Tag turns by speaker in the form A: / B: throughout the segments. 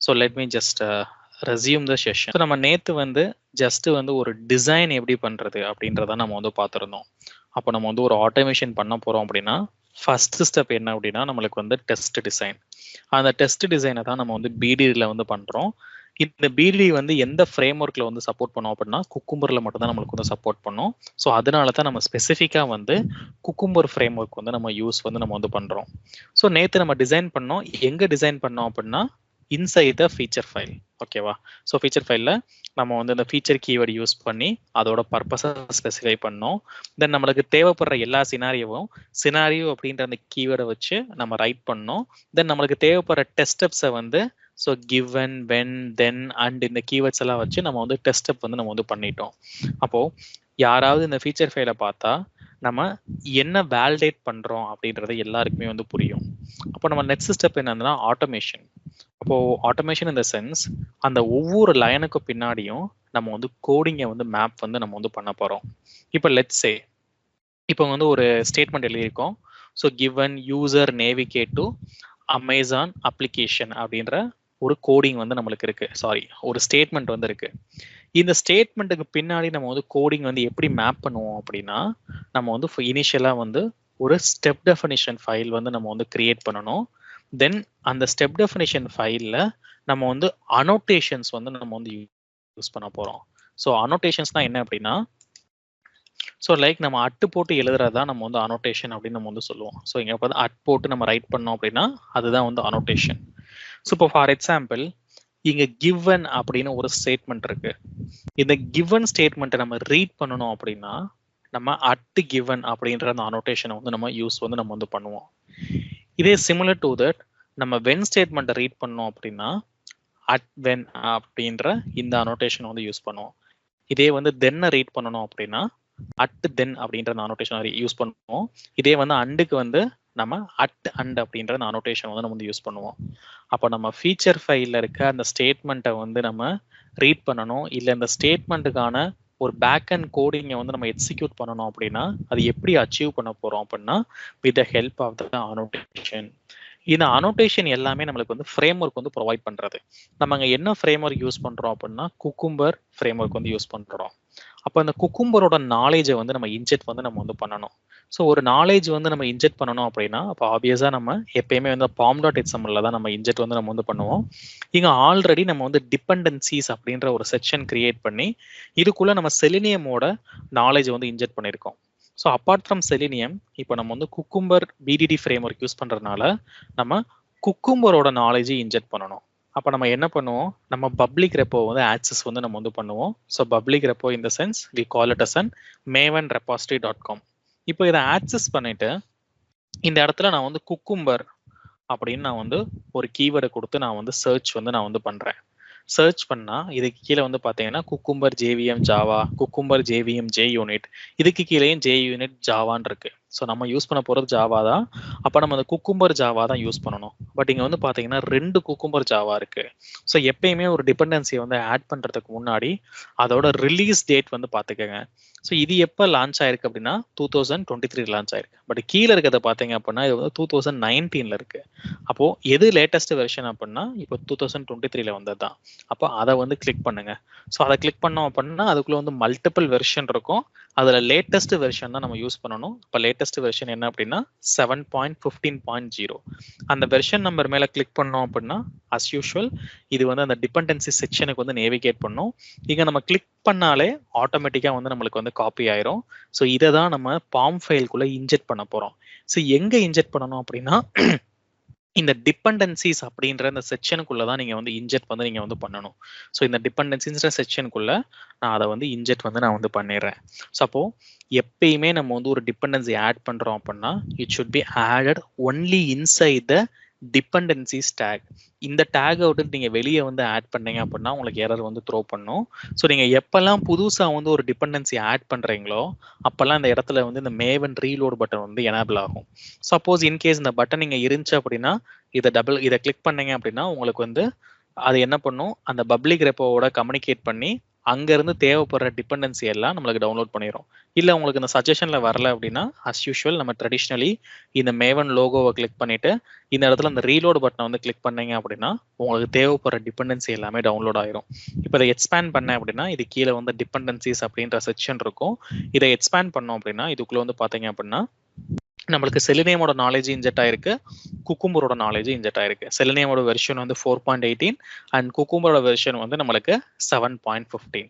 A: So let me just resume the session. So நம்ம நேற்று வந்து ஜஸ்ட் வந்து ஒரு டிசைன் எப்படி பண்ணுறது அப்படின்றத நம்ம வந்து பார்த்துருந்தோம். அப்போ நம்ம வந்து ஒரு ஆட்டோமேஷன் பண்ண போகிறோம் அப்படின்னா ஃபர்ஸ்ட் ஸ்டெப் என்ன அப்படின்னா நம்மளுக்கு வந்து டெஸ்ட் டிசைன். அந்த டெஸ்ட் டிசைனை தான் நம்ம வந்து பிடியில் வந்து பண்ணுறோம். இந்த பிடி வந்து எந்த ஃப்ரேம் ஒர்க்கில் வந்து சப்போர்ட் பண்ணோம் அப்படின்னா குக்கும்பரில் மட்டும்தான் நம்மளுக்கு வந்து சப்போர்ட் பண்ணோம். ஸோ அதனால தான் நம்ம ஸ்பெசிஃபிக்காக வந்து குக்கும்பர் ஃப்ரேம் ஒர்க் வந்து நம்ம யூஸ் வந்து நம்ம வந்து பண்ணுறோம். ஸோ நேற்று நம்ம டிசைன் பண்ணோம். எங்கே டிசைன் பண்ணோம் அப்படின்னா இன்சைட் த ஃபீச்சர் ஃபைல். ஓகேவா? ஸோ ஃபீச்சர் ஃபைலில் நம்ம வந்து இந்த ஃபீச்சர் கீவேர்டு யூஸ் பண்ணி அதோட பர்பஸை ஸ்பெசிஃபை பண்ணோம். தென் நம்மளுக்கு தேவைப்படுற எல்லா சினாரியோ அப்படின்ற அந்த கீவேர்டை வச்சு நம்ம ரைட் பண்ணோம். தென் நம்மளுக்கு தேவைப்படுற டெஸ்ட் ஸ்டெப்ஸை வந்து so given, when, then, and இந்த கீவேர்ட்ஸ் எல்லாம் வச்சு நம்ம வந்து டெஸ்ட் ஸ்டெப் வந்து நம்ம வந்து பண்ணிட்டோம். அப்போது யாராவது இந்த ஃபீச்சர் ஃபைலை பார்த்தா நம்ம என்ன வேலிடேட் பண்ணுறோம் அப்படின்றது எல்லாருக்குமே வந்து புரியும். அப்போ நம்ம நெக்ஸ்ட் ஸ்டெப் என்னன்னா ஆட்டோமேஷன். அப்போது ஆட்டோமேஷன் இந்த சென்ஸ் அந்த ஒவ்வொரு லைனுக்கு பின்னாடியும் நம்ம வந்து கோடிங்கை வந்து மேப் வந்து நம்ம வந்து பண்ண போகிறோம். இப்போ லெட்ஸ் சே இப்போ வந்து ஒரு ஸ்டேட்மெண்ட் எழுதியிருக்கோம். So given user navigate to Amazon application அப்படின்ற ஒரு கோடிங் வந்து நம்மளுக்கு இருக்கு. ஒரு ஸ்டேட்மெண்ட் வந்து இருக்கு. இந்த ஸ்டேட்மெண்ட்டுக்கு பின்னாடி நம்ம வந்து கோடிங் வந்து எப்படி மேப் பண்ணுவோம் அப்படின்னா நம்ம வந்து இனிஷியலாக வந்து ஒரு ஸ்டெப் டெஃபினிஷன் ஃபைல் வந்து நம்ம வந்து கிரியேட் பண்ணணும். தென் அந்த ஸ்டெப் டெஃபினிஷன் ஃபைலில் நம்ம வந்து அனோட்டேஷன்ஸ் வந்து நம்ம வந்து யூஸ் பண்ண போகிறோம். ஸோ அனோட்டேஷன்ஸ்னா என்ன அப்படின்னா ஸோ லைக் நம்ம அட்டு போட்டு எழுதுறதா நம்ம வந்து அனோட்டேஷன் அப்படின்னு நம்ம வந்து சொல்லுவோம். ஸோ இங்கே பார்த்து அட் போட்டு நம்ம ரைட் பண்ணோம் அப்படின்னா அதுதான் வந்து அனோட்டேஷன். ஸோ இப்போ ஃபார் எக்ஸாம்பிள் இங்க கிவன் அப்படின்னு ஒரு ஸ்டேட்மெண்ட் இருக்கு. இந்த கிவன் ஸ்டேட்மெண்ட்டை நம்ம ரீட் பண்ணணும் அப்படின்னா நம்ம அட் கிவன் அப்படின்ற அந்த அனோட்டேஷனை வந்து நம்ம யூஸ் வந்து நம்ம வந்து பண்ணுவோம். இதே சிமிலர் டு தட் நம்ம வென் ஸ்டேட்மெண்ட்டை ரீட் பண்ணோம் அப்படின்னா அட் வென் அப்படின்ற இந்த அனோட்டேஷனை வந்து யூஸ் பண்ணுவோம். இதே வந்து தென்னை ரீட் பண்ணணும் அப்படின்னா அட் தென் அப்படின்ற அனோட்டேஷன் யூஸ் பண்ணுவோம். இதே வந்து அண்டுக்கு வந்து நம்ம அட் அண்ட் அப்படின்ற அனோட்டேஷன் வந்து நம்ம வந்து யூஸ் பண்ணுவோம். அப்போ நம்ம ஃபீச்சர் ஃபைலில் இருக்க அந்த ஸ்டேட்மெண்ட்டை வந்து நம்ம ரீட் பண்ணணும், இல்லை இந்த ஸ்டேட்மெண்ட்டுக்கான ஒரு பேக் அண்ட் கோடிங்கை வந்து நம்ம எக்ஸிக்யூட் பண்ணணும் அப்படின்னா அது எப்படி அச்சீவ் பண்ண போகிறோம் அப்படின்னா with the help of the annotation. இந்த அனோட்டேஷன் எல்லாமே நம்மளுக்கு வந்து ஃப்ரேம் ஒர்க் வந்து ப்ரொவைட் பண்ணுறது. நம்ம அங்கே என்ன ஃப்ரேம் ஒர்க் யூஸ் பண்ணுறோம் அப்படின்னா குக்கும்பர் ஃப்ரேம் ஒர்க் வந்து யூஸ் பண்ணுறோம். அப்போ அந்த குக்கும்பரோட நாலேஜை வந்து நம்ம இன்ஜெக்ட் வந்து நம்ம வந்து பண்ணணும். ஸோ ஒரு நாலேஜ் வந்து நம்ம இன்ஜெக்ட் பண்ணணும் அப்படின்னா அப்போ ஆப்வியஸாக நம்ம எப்பயுமே வந்து pom.xml தான் நம்ம இன்ஜெக்ட் வந்து நம்ம வந்து பண்ணுவோம். இங்கே ஆல்ரெடி நம்ம வந்து டிபெண்டன்சிஸ் அப்படின்ற ஒரு செக்ஷன் கிரியேட் பண்ணி இதுக்குள்ள நம்ம செலினியமோட நாலேஜ் வந்து இன்ஜெக்ட் பண்ணியிருக்கோம். ஸோ அப்பார்ட் ஃப்ரம் செலினியம் இப்போ நம்ம வந்து cucumber PTT frame work use பண்ணுறதுனால நம்ம குக்கும்பரோட நாலேஜை இன்ஜெக்ட் பண்ணணும். அப்போ நம்ம என்ன பண்ணுவோம், நம்ம பப்ளிக் ரெப்போ வந்து ஆக்சஸ் வந்து நம்ம வந்து பண்ணுவோம். ஸோ பப்ளிக் ரெப்போ இந்த sense we call it as an mavenrepository.com. இப்போ இதை ஆக்சஸ் பண்ணிட்டு இந்த இடத்துல நான் வந்து குக்கும்பர் அப்படின்னு நான் வந்து ஒரு கீவேர்டை கொடுத்து நான் வந்து சர்ச் வந்து நான் வந்து பண்ணுறேன். சர்ச் பண்ணால் இதுக்கு கீழே வந்து பார்த்தீங்கன்னா cucumber JVM Java, cucumber JVM J unit, இதுக்கு கீழேயும் ஜே யூனிட் ஜாவான்னு இருக்கு. ஸோ நம்ம யூஸ் பண்ண போகிறது ஜாவா தான். அப்போ நம்ம அந்த குக்கும்பர் ஜாவா தான் யூஸ் பண்ணணும். பட் இங்கே வந்து பார்த்தீங்கன்னா 2 குக்கும்பர் ஜாவா இருக்கு. ஸோ எப்பயுமே ஒரு டிபெண்டன்சியை வந்து ஆட் பண்ணுறதுக்கு முன்னாடி அதோட ரிலீஸ் டேட் வந்து பார்த்துக்கோங்க. ஸோ இது எப்போ லான்ச் ஆயிருக்கு அப்படின்னா 2023 லான்ச் ஆயிருக்கு. பட் கீழே இருக்கிறத பார்த்தீங்க அப்படின்னா இது வந்து 2019 இருக்கு. அப்போ எது லேட்டஸ்ட் வெர்ஷன் அப்படின்னா இப்போ 2023 வந்தது தான். அப்போ அதை வந்து கிளிக் பண்ணுங்க. ஸோ அதை கிளிக் பண்ணோம் அப்படின்னா அதுக்குள்ள வந்து மல்டிபிள் வெர்ஷன் இருக்கும். அதில் லேட்டஸ்ட் வெர்ஷன் தான் நம்ம யூஸ் பண்ணணும். இப்போ லேட்டஸ்ட் வெர்ஷன் என்ன அப்படின்னா 7.15.0. அந்த வெர்ஷன் நம்பர் மேலே கிளிக் பண்ணோம் அப்படின்னா அஸ் யூஷுவல் இது வந்து அந்த டிபெண்டன்சி செக்ஷனுக்கு வந்து நேவிகேட் பண்ணும். இங்கே நம்ம கிளிக் பண்ணாலே ஆட்டோமேட்டிக்காக வந்து நம்மளுக்கு வந்து காப்பி ஆயிரும். ஸோ இதை தான் நம்ம பாம் ஃபைல்குள்ளே இன்ஜெக்ட் பண்ண போகிறோம். ஸோ எங்கே இன்ஜெக்ட் பண்ணணும் அப்படின்னா இந்த டிபெண்டன்சிஸ் அப்படின்ற இந்த செக்ஷனுக்குள்ள தான் நீங்க வந்து இன்ஜெக்ட் வந்து நீங்க வந்து பண்ணணும். ஸோ இந்த டிபெண்டன்சின்ற செக்ஷனுக்குள்ள நான் அதை வந்து இன்ஜெக்ட் வந்து நான் வந்து பண்ணிடுறேன். ஸோ அப்போ எப்பயுமே நம்ம வந்து ஒரு டிபெண்டன்சி ஆட் பண்றோம் அப்படின்னா it should be added only inside the dependencies take. இந்த டேகை விட்டு நீங்க வெளியே வந்து ஆட் பண்ணீங்க அப்படின்னா உங்களுக்கு எரர் வந்து த்ரோ பண்ணும். ஸோ நீங்க எப்பெல்லாம் புதுசா வந்து ஒரு டிபெண்டன்சி ஆட் பண்றீங்களோ அப்பெல்லாம் இந்த இடத்துல வந்து இந்த மேவன் ரீலோட் பட்டன் வந்து எனேபிள் ஆகும். சப்போஸ் இன்கேஸ் இந்த பட்டன் நீங்க இருந்துச்சு அப்படின்னா இதை கிளிக் பண்ணீங்க அப்படின்னா உங்களுக்கு வந்து அது என்ன பண்ணும், அந்த பப்ளிக் ரெப்போவோட கம்யூனிகேட் பண்ணி அங்கேருந்து தேவைப்படுற டிபெண்டன்சி எல்லாம் நம்மளுக்கு டவுன்லோட் பண்ணிடும். இல்லை உங்களுக்கு இந்த சஜஷனில் வரல அப்படின்னா அஸ் யூஷுவல் நம்ம ட்ரெடிஷ்னலி இந்த மேவன் லோகோவை கிளிக் பண்ணிவிட்டு இந்த இடத்துல இந்த ரீலோட் பட்டனை வந்து கிளிக் பண்ணீங்க அப்படின்னா உங்களுக்கு தேவைப்படுற டிபெண்டன்சி எல்லாமே டவுன்லோட் ஆயிரும். இப்போ இதை எக்ஸ்பேண்ட் பண்ணேன் அப்படின்னா இது கீழே வந்து டிபெண்டன்சிஸ் அப்படின்ற செக்ஷன் இருக்கும். இதை எக்ஸ்பேண்ட் பண்ணோம் அப்படின்னா இதுக்குள்ளே வந்து பார்த்தீங்க அப்படின்னா நம்மளுக்கு செலினியமோட நாலேஜ் இன்ஜெக்ட் ஆயிருக்கு, குக்கும்பரோட நாலேஜ் இன்ஜெக்ட் ஆயிருக்கு. செலினியமோட வெர்ஷன் வந்து 4.18 அண்ட் குக்கும்பரோட வெர்ஷன் வந்து நம்மளுக்கு 7.15.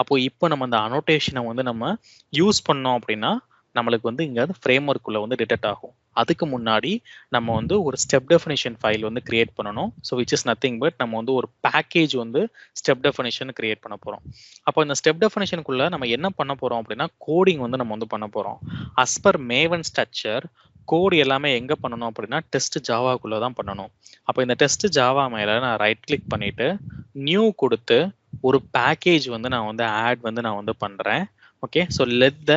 A: அப்போ இப்போ நம்ம அந்த அனோட்டேஷனை வந்து நம்ம யூஸ் பண்ணோம் அப்படின்னா நம்மளுக்கு வந்து இங்க ஃப்ரேம் ஒர்க்குள்ள வந்து டிடெக்ட் ஆகும். அதுக்கு முன்னாடி நம்ம வந்து ஒரு ஸ்டெப் டெஃபினிஷன் ஃபைல் வந்து கிரியேட் பண்ணணும். So which is nothing but நம்ம வந்து ஒரு பேக்கேஜ் வந்து ஸ்டெப் டெஃபினிஷன் கிரியேட் பண்ண போறோம். அப்போ இந்த ஸ்டெப் டெஃபினிஷனுக்குள்ள நம்ம என்ன பண்ண போறோம் அப்படின்னா கோடிங் வந்து நம்ம வந்து பண்ண போறோம். அஸ் பர் மேவன் ஸ்ட்ரக்சர் கோடு எல்லாமே எங்க பண்ணணும் அப்படின்னா டெஸ்ட் ஜாவாக்குள்ள தான் பண்ணணும். அப்போ இந்த டெஸ்ட் ஜாவா மேல நான் ரைட் கிளிக் பண்ணிட்டு நியூ கொடுத்து ஒரு பேக்கேஜ் வந்து நான் வந்து ஆட் வந்து நான் வந்து பண்றேன். Okay, so let the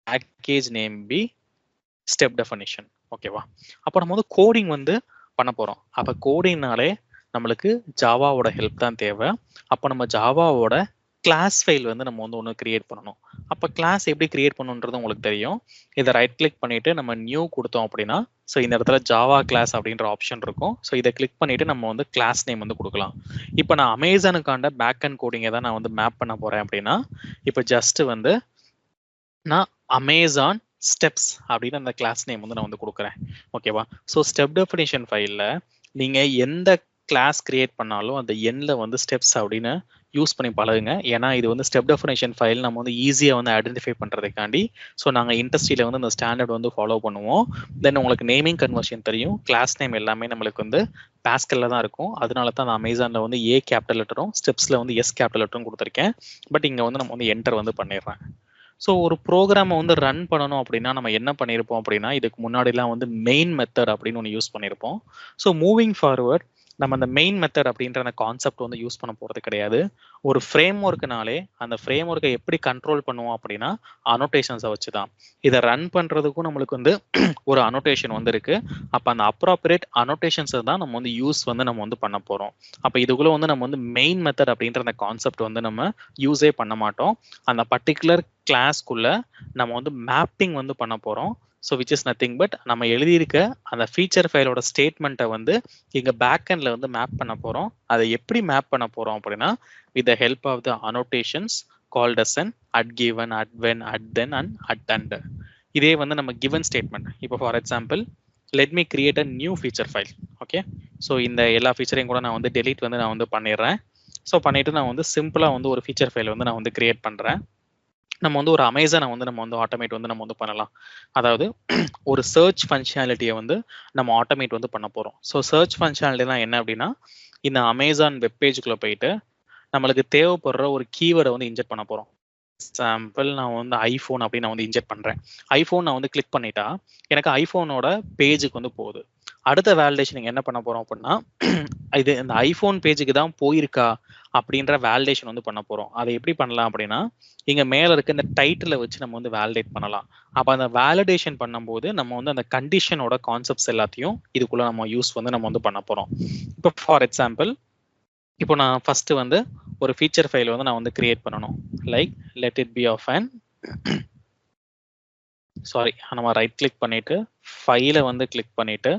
A: package name be step definition. ஓகேவா, அப்போ நம்ம வந்து கோடிங் வந்து பண்ண போறோம். அப்போ கோடிங்னாலே நம்மளுக்கு ஜாவாவோட ஹெல்ப் தான் தேவை. அப்போ நம்ம ஜாவாவோட கிளாஸ் ஃபைல் வந்து நம்ம வந்து ஒன்று கிரியேட் பண்ணணும். அப்போ கிளாஸ் எப்படி கிரியேட் பண்ணணுன்றது உங்களுக்கு தெரியும். இதை ரைட் கிளிக் பண்ணிட்டு நம்ம நியூ கொடுத்தோம் அப்படின்னா ஸோ இந்த இடத்துல ஜாவா கிளாஸ் அப்படின்ற ஆப்ஷன் இருக்கும். ஸோ இதை கிளிக் பண்ணிட்டு நம்ம வந்து கிளாஸ் நேம் வந்து கொடுக்கலாம். இப்போ நான் அமேசானுக்காண்ட பேக் அண்ட் கோடிங்கை தான் நான் வந்து மேப் பண்ண போறேன் அப்படின்னா இப்போ ஜஸ்ட் வந்து நான் அமேசான் ஸ்டெப்ஸ் அப்படின்னு அந்த கிளாஸ் நேம் வந்து நான் வந்து கொடுக்குறேன். ஓகேவா, ஸோ ஸ்டெப் டெஃபினிஷன் ஃபைலில் நீங்கள் எந்த கிளாஸ் கிரியேட் பண்ணாலும் அந்த எண்ணில் வந்து ஸ்டெப்ஸ் அப்படின்னு யூஸ் பண்ணி பழகுங்க. ஏன்னா இது வந்து ஸ்டெப் டெஃபினிஷன் ஃபைல் நம்ம வந்து ஈஸியாக வந்து ஐடென்டிஃபை பண்ணுறதுக்காண்டி ஸோ நாங்கள் இண்டஸ்ட்ரியில் வந்து இந்த ஸ்டாண்டர்ட் வந்து ஃபாலோ பண்ணுவோம். தென் உங்களுக்கு நேமிங் கன்வர்ஷன் தெரியும். கிளாஸ் நேம் எல்லாமே நம்மளுக்கு வந்து பாஸ்கல்ல தான் இருக்கும். அதனால தான் அந்த அமேசானில் வந்து ஏ கேபிட்டல் லெட்டரும் ஸ்டெப்ஸில் வந்து எஸ் கேபிட்டல் லெட்டரும் கொடுத்துருக்கேன். பட் இங்கே வந்து நம்ம வந்து என்டர் வந்து பண்ணிடுறேன். ஸோ ஒரு ப்ரோக்ராமை வந்து ரன் பண்ணணும் அப்படின்னா நம்ம என்ன பண்ணியிருப்போம் அப்படின்னா இதுக்கு முன்னாடிலாம் வந்து மெயின் மெத்தட் அப்படின்னு ஒன்று யூஸ் பண்ணியிருப்போம். ஸோ மூவிங் ஃபார்வர்ட் நம்ம அந்த மெயின் மெத்தட் அப்படின்ற அந்த கான்செப்ட் வந்து யூஸ் பண்ண போகிறது கிடையாது. ஒரு ஃப்ரேம் ஒர்க்குனாலே அந்த ஃப்ரேம் ஒர்க்கை எப்படி கண்ட்ரோல் பண்ணுவோம் அப்படின்னா அனோட்டேஷன்ஸை வச்சு தான். இதை ரன் பண்ணுறதுக்கும் நம்மளுக்கு வந்து ஒரு அனோட்டேஷன் வந்து இருக்கு. அப்போ அந்த அப்ராப்ரியேட் அனோட்டேஷன்ஸை தான் நம்ம வந்து யூஸ் வந்து நம்ம வந்து பண்ண போகிறோம். அப்போ இதுக்குள்ள வந்து நம்ம வந்து மெயின் மெத்தட் அப்படின்ற அந்த கான்செப்ட் வந்து நம்ம யூஸே பண்ண மாட்டோம். அந்த பர்டிகுலர் கிளாஸ்க்குள்ள நம்ம வந்து மேப்பிங் வந்து பண்ண போகிறோம். So which is nothing but நம்ம எழுதியிருக்க அந்த ஃபீச்சர் ஃபைலோட ஸ்டேட்மெண்ட்டை வந்து இங்கே பேக்எண்டில் வந்து மேப் பண்ண போகிறோம். அதை எப்படி மேப் பண்ண போகிறோம் அப்படின்னா with the help of the annotations called as an at given, at when, at then and at and. இதே வந்து நம்ம கிவன் ஸ்டேட்மெண்ட். இப்போ for example let me create a new feature file. Okay, so இந்த எல்லா ஃபீச்சரையும் கூட நான் வந்து delete வந்து நான் வந்து பண்ணிடுறேன். ஸோ பண்ணிட்டு நான் வந்து சிம்பிளாக வந்து ஒரு ஃபீச்சர் ஃபைல் வந்து நான் வந்து கிரியேட் பண்ணுறேன். நம்ம வந்து ஒரு அமேசானை வந்து நம்ம வந்து ஆட்டோமேட் வந்து நம்ம வந்து பண்ணலாம். அதாவது ஒரு சர்ச் ஃபங்க்ஷனாலிட்டியை வந்து நம்ம ஆட்டோமேட் வந்து பண்ண போகிறோம். ஸோ சர்ச் ஃபங்க்ஷனாலிட்டினா என்ன அப்படின்னா இந்த அமேசான் வெப்பேஜுக்குள்ளே போயிட்டு நம்மளுக்கு தேவைப்படுற ஒரு கீவேர்டை வந்து இன்ஜெக்ட் பண்ண போகிறோம். எக்ஸாம்பிள் நான் வந்து ஐஃபோன் அப்படின்னு நான் வந்து இன்ஜெக்ட் பண்ணுறேன். ஐஃபோன் நான் வந்து கிளிக் பண்ணிட்டா எனக்கு ஐஃபோனோட பேஜுக்கு வந்து போகுது. அடுத்த வேலிடேஷன் என்ன பண்ண போகிறோம் அப்படின்னா இது இந்த ஐஃபோன் பேஜுக்கு தான் போயிருக்கா அப்படின்ற வேலிடேஷன் வந்து பண்ண போகிறோம். அதை எப்படி பண்ணலாம் அப்படின்னா இங்கே மேலே இருக்க இந்த டைட்டிலை வச்சு நம்ம வந்து வேலிடேட் பண்ணலாம். அப்போ அந்த வேலிடேஷன் பண்ணும்போது நம்ம வந்து அந்த கண்டிஷனோட கான்செப்ட்ஸ் எல்லாத்தையும் இதுக்குள்ளே நம்ம யூஸ் வந்து நம்ம வந்து பண்ண போகிறோம். இப்போ ஃபார் எக்ஸாம்பிள் இப்போ நான் ஃபர்ஸ்ட் வந்து ஒரு ஃபீச்சர் ஃபைல் வந்து நான் வந்து கிரியேட் பண்ணணும். Like let it be of an sorry நம்ம ரைட் கிளிக் பண்ணிட்டு ஃபைலை வந்து கிளிக் பண்ணிட்டு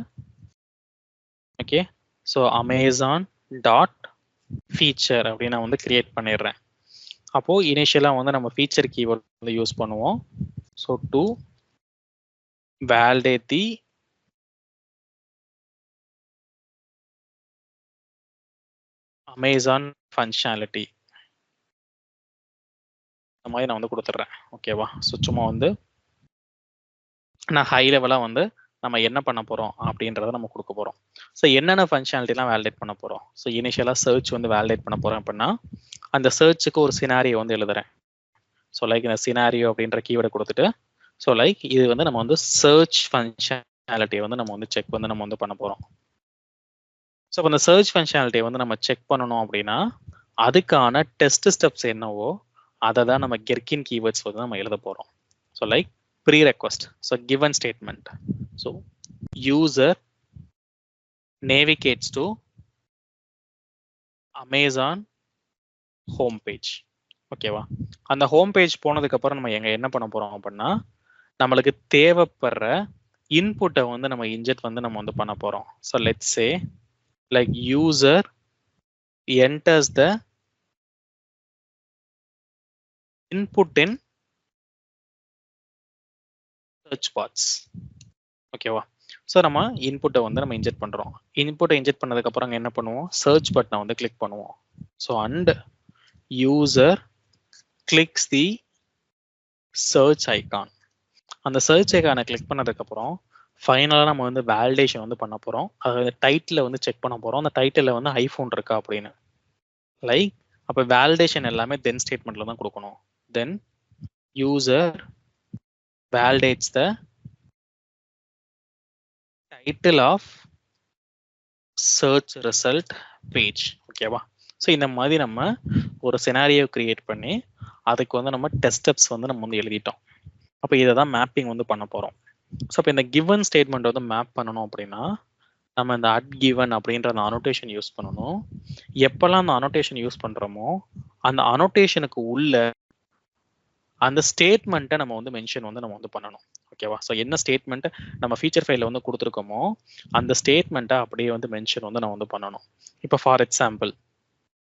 A: okay, so Amazon dot feature அப்படின்னு நான் வந்து கிரியேட் பண்ணிடுறேன். அப்போ இனிஷியலாக வந்து நம்ம ஃபீச்சர் கீவேர்ட் வந்து யூஸ் பண்ணுவோம். So to validate the Amazon functionality இந்த மாதிரி நான் வந்து கொடுத்துட்றேன். ஓகேவா, ஸோ சும்மா வந்து நான் ஹை லெவலாக வந்து நம்ம என்ன பண்ண போகிறோம் அப்படின்றத நம்ம கொடுக்க போகிறோம். ஸோ என்னென்ன ஃபங்க்ஷனாலிட்டிலாம் வேலிடேட் பண்ண போகிறோம். ஸோ இனிஷியலாக சர்ச் வந்து வேலிடேட் பண்ண போகிறோம் அப்படின்னா அந்த சர்ச்சுக்கு ஒரு சினாரியோ வந்து எழுதுறேன். ஸோ லைக் இந்த சினாரியோ அப்படின்ற கீவேர்டை கொடுத்துட்டு ஸோ லைக் இது வந்து நம்ம வந்து சர்ச் ஃபங்க்ஷனாலிட்டியை வந்து நம்ம வந்து செக் வந்து நம்ம வந்து பண்ண போகிறோம். ஸோ இப்போ இந்த சர்ச் ஃபங்க்ஷனாலிட்டியை வந்து நம்ம செக் பண்ணணும் அப்படின்னா அதுக்கான டெஸ்ட் ஸ்டெப்ஸ் என்னவோ அதை தான் நம்ம கெர்கின் கீவேர்ட்ஸ் வந்து நம்ம எழுத போகிறோம். So like prerequest, so given statement, so user navigates to Amazon homepage. ஓகேவா? அந்த ஹோம் பேஜ் போனதுக்கப்புறம் நம்ம என்ன பண்ண போறோம் அப்படின்னா, நம்மளுக்கு தேவைப்படுற இன்புட்டை வந்து நம்ம இன்ஜெக்ட் வந்து நம்ம வந்து பண்ண போறோம். So let's say like user enters the input in search box. ஓகேவா? ஸோ நம்ம இன்புட்டை வந்து நம்ம இன்ஜெக்ட் பண்றோம். இன்புட்டை இன்ஜெக்ட் பண்ணதுக்கப்புறம் அங்கே என்ன பண்ணுவோம்? சர்ச் பட்டனை வந்து கிளிக் பண்ணுவோம். So and user clicks the search icon. அந்த சர்ச் ஐகானை கிளிக் பண்ணதுக்கப்புறம் ஃபைனலாக நம்ம வந்து வேலிடேஷன் வந்து பண்ண போகிறோம். அதாவது டைட்டில் வந்து செக் பண்ண போகிறோம். அந்த டைட்டிலில் வந்து ஐஃபோன் இருக்கா அப்படின்னு. லைக் அப்போ வேலிடேஷன் எல்லாமே தென் ஸ்டேட்மெண்ட்ல தான் கொடுக்கணும். Then user validates the title of search result page. ஓகேவா? ஸோ இந்த மாதிரி நம்ம ஒரு சினாரியோ கிரியேட் பண்ணி அதுக்கு வந்து நம்ம டெஸ்ட் ஸ்டெப்ஸ் வந்து நம்ம வந்து எழுதிட்டோம். அப்போ இதை தான் மேப்பிங் வந்து பண்ண போகிறோம். ஸோ இப்போ இந்த கிவன் ஸ்டேட்மெண்ட் வந்து மேப் பண்ணணும் அப்படின்னா நம்ம இந்த அட் கிவன் அப்படின்ற அந்த அனோட்டேஷன் யூஸ் பண்ணணும். எப்பெல்லாம் அந்த அனோட்டேஷன் யூஸ் பண்ணுறோமோ அந்த அனோட்டேஷனுக்கு உள்ள அந்த ஸ்டேட்மெண்ட்டை நம்ம வந்து மென்ஷன் வந்து நம்ம வந்து பண்ணணும். ஓகேவா? ஸோ என்ன ஸ்டேட்மெண்ட் நம்ம ஃபீச்சர் ஃபைலில் வந்து கொடுத்துருக்கோமோ அந்த ஸ்டேட்மெண்ட்டை அப்படியே வந்து மென்ஷன் வந்து நம்ம வந்து பண்ணணும். இப்போ ஃபார் எக்ஸாம்பிள்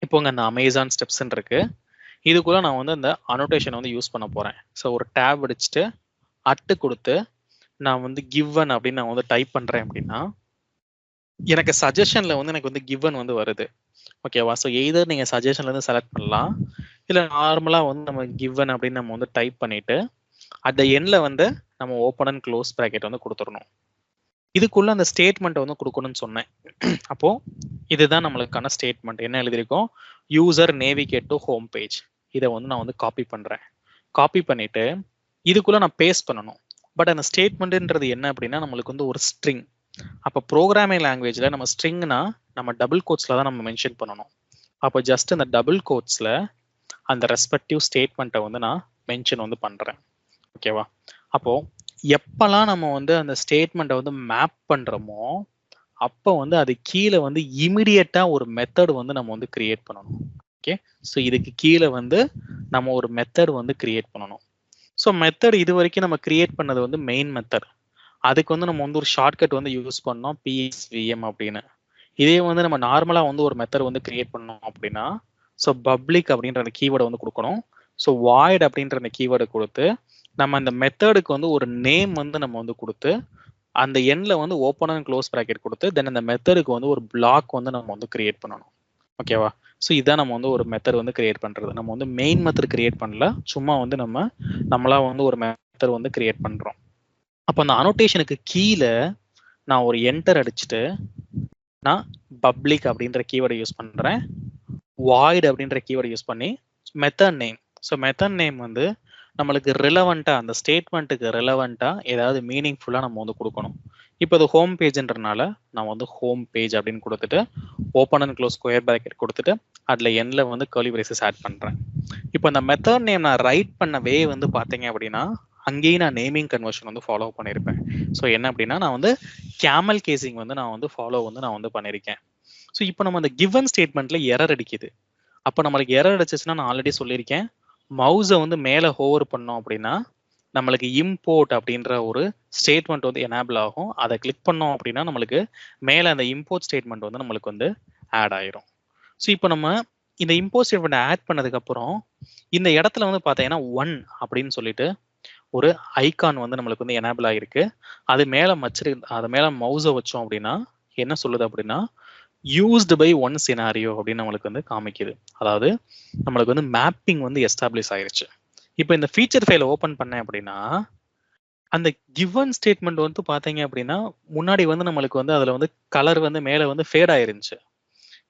A: இப்போங்க அந்த அமேசான் ஸ்டெப்ஸ்ன்னு இருக்கு. இதுக்குள்ள நான் வந்து அந்த அனோட்டேஷன் வந்து யூஸ் பண்ண போறேன். ஸோ ஒரு டேப் அடிச்சுட்டு அட்டு கொடுத்து நான் வந்து கிவன் அப்படின்னு நான் வந்து டைப் பண்றேன் அப்படின்னா எனக்கு சஜஷன்ல வந்து எனக்கு வந்து கிவன் வந்து வருது. ஓகேவா? ஸோ எய்தர் நீங்க சஜஷன்ல இருந்து செலக்ட் பண்ணலாம், இல்லை நார்மலா வந்து நம்ம கிவன் அப்படின்னு நம்ம வந்து டைப் பண்ணிட்டு அந்த எண்ட்ல வந்து நம்ம ஓப்பன் அண்ட் க்ளோஸ் ப்ராக்கெட் வந்து கொடுத்துடணும். இதுக்குள்ள அந்த ஸ்டேட்மெண்ட் வந்து கொடுக்கணும்னு சொன்னேன். அப்போ இதுதான் நம்மளுக்கான ஸ்டேட்மெண்ட். என்ன எழுதியிருக்கோம்? User navigate to home page. இதை வந்து நான் வந்து காப்பி பண்றேன். காப்பி பண்ணிட்டு இதுக்குள்ள நான் பேஸ்ட் பண்ணணும். பட் அந்த ஸ்டேட்மெண்ட்ன்றது என்ன அப்படின்னா நம்மளுக்கு வந்து ஒரு ஸ்ட்ரிங். அப்போ ப்ரோக்ராமிங் லாங்குவேஜ்ல நம்ம ஸ்ட்ரிங்னா நம்ம டபுள் கோட்ஸ்ல தான் நம்ம மென்ஷன் பண்ணணும். அப்போ ஜஸ்ட் அந்த டபுள் கோட்ஸ்ல அந்த ரெஸ்பெக்டிவ் ஸ்டேட்மெண்ட்டை வந்து நான் மென்ஷன் வந்து பண்றேன். ஓகேவா? அப்போ எப்பெல்லாம் நம்ம வந்து அந்த ஸ்டேட்மெண்ட்டை வந்து மேப் பண்றோமோ அப்போ வந்து அது கீழே வந்து இமிடியட்டா ஒரு மெத்தட் வந்து நம்ம வந்து கிரியேட் பண்ணணும். ஓகே? ஸோ இதுக்கு கீழே வந்து நம்ம ஒரு மெத்தட் வந்து கிரியேட் பண்ணணும். ஸோ மெத்தட் இது வரைக்கும் நம்ம கிரியேட் பண்ணது வந்து மெயின் மெத்தட். அதுக்கு வந்து நம்ம வந்து ஒரு ஷார்ட்கட் வந்து யூஸ் பண்ணோம், PSVM அப்படின்னு. இதே வந்து நம்ம நார்மலா வந்து ஒரு மெத்தட் வந்து கிரியேட் பண்ணோம் அப்படின்னா ஸோ பப்ளிக் அப்படின்ற அந்த கீவேர்டை வந்து கொடுக்கணும். ஸோ வாய்ட் அப்படின்ற அந்த கீவேர்டை கொடுத்து நம்ம அந்த மெத்தடுக்கு வந்து ஒரு நேம் வந்து நம்ம வந்து கொடுத்து அந்த எண்ட்ல வந்து ஓப்பன் அண்ட் க்ளோஸ் ப்ராக்கெட் கொடுத்து தென் அந்த மெத்தடுக்கு வந்து ஒரு பிளாக் வந்து நம்ம வந்து கிரியேட் பண்ணணும். ஓகேவா? ஸோ இதான் நம்ம வந்து ஒரு மெத்தட் வந்து கிரியேட் பண்றது. நம்ம வந்து மெயின் மெத்தட் கிரியேட் பண்ணல, சும்மா வந்து நம்மளா வந்து ஒரு மெத்தட் வந்து கிரியேட் பண்றோம். அப்போ அந்த அனோட்டேஷனுக்கு கீழே நான் ஒரு என்டர் அடிச்சுட்டு நான் பப்ளிக் அப்படின்ற கீவேர்டை யூஸ் பண்றேன், வாய்ட் அப்படின்ற கீவேர்டை யூஸ் பண்ணி method name. So method name வந்து நம்மளுக்கு ரிலவெண்ட்டாக அந்த ஸ்டேட்மெண்ட்டுக்கு ரிலவெண்ட்டாக ஏதாவது மீனிங்ஃபுல்லாக நம்ம வந்து கொடுக்கணும். இப்போ அது ஹோம் பேஜ்ன்றனால நான் வந்து ஹோம் பேஜ் அப்படின்னு கொடுத்துட்டு open and close square bracket கொடுத்துட்டு அதில் எண்ணில் வந்து கர்லி பிரேசஸ் ஆட் பண்ணுறேன். இப்போ அந்த மெத்தட் நேம் நான் ரைட் பண்ணவே வந்து பார்த்தீங்க அப்படின்னா அங்கேயும் நான் நேமிங் கன்வர்ஷன் வந்து ஃபாலோ பண்ணியிருப்பேன். ஸோ என்ன அப்படின்னா நான் வந்து கேமல் கேசிங் வந்து நான் வந்து ஃபாலோ வந்து நான் வந்து பண்ணியிருக்கேன். ஸோ இப்போ நம்ம அந்த கிவன் ஸ்டேட்மெண்ட்ல எரர் அடிக்குது. அப்போ நம்மளுக்கு எரர் அடிச்சிச்சுன்னா நான் ஆல்ரெடி சொல்லியிருக்கேன், மவுஸை வந்து மேலே ஹோவர் பண்ணோம் அப்படின்னா நம்மளுக்கு இம்போர்ட் அப்படின்ற ஒரு ஸ்டேட்மெண்ட் வந்து எனேபிள் ஆகும். அதை கிளிக் பண்ணோம் அப்படின்னா நம்மளுக்கு மேலே அந்த இம்போர்ட் ஸ்டேட்மெண்ட் வந்து நம்மளுக்கு வந்து ஆட் ஆயிரும். ஸோ இப்போ நம்ம இந்த இம்போர்ட் ஸ்டேட்மெண்ட் ஆட் பண்ணதுக்கப்புறம் இந்த இடத்துல வந்து பார்த்தீங்கன்னா 1 அப்படின்னு சொல்லிட்டு ஒரு ஐகான் வந்து நம்மளுக்கு வந்து எனேபிள் ஆகிருக்கு. அது மேலே அது மேலே மவுஸை வச்சோம் அப்படின்னா என்ன சொல்லுது அப்படின்னா யூஸ்டு பை ஒன் சினாரியோ அப்படின்னு நம்மளுக்கு வந்து காமிக்குது. அதாவது நம்மளுக்கு வந்து மேப்பிங் வந்து எஸ்டாப்ளிஷ் ஆயிருச்சு. இப்போ இந்த ஃபீச்சர் ஃபைலை ஓப்பன் பண்ணேன் அப்படின்னா அந்த கிவன் ஸ்டேட்மெண்ட் வந்து பார்த்தீங்க அப்படின்னா முன்னாடி வந்து நம்மளுக்கு வந்து அதில் வந்து கலர் வந்து மேலே வந்து ஃபேட் ஆயிருந்துச்சு.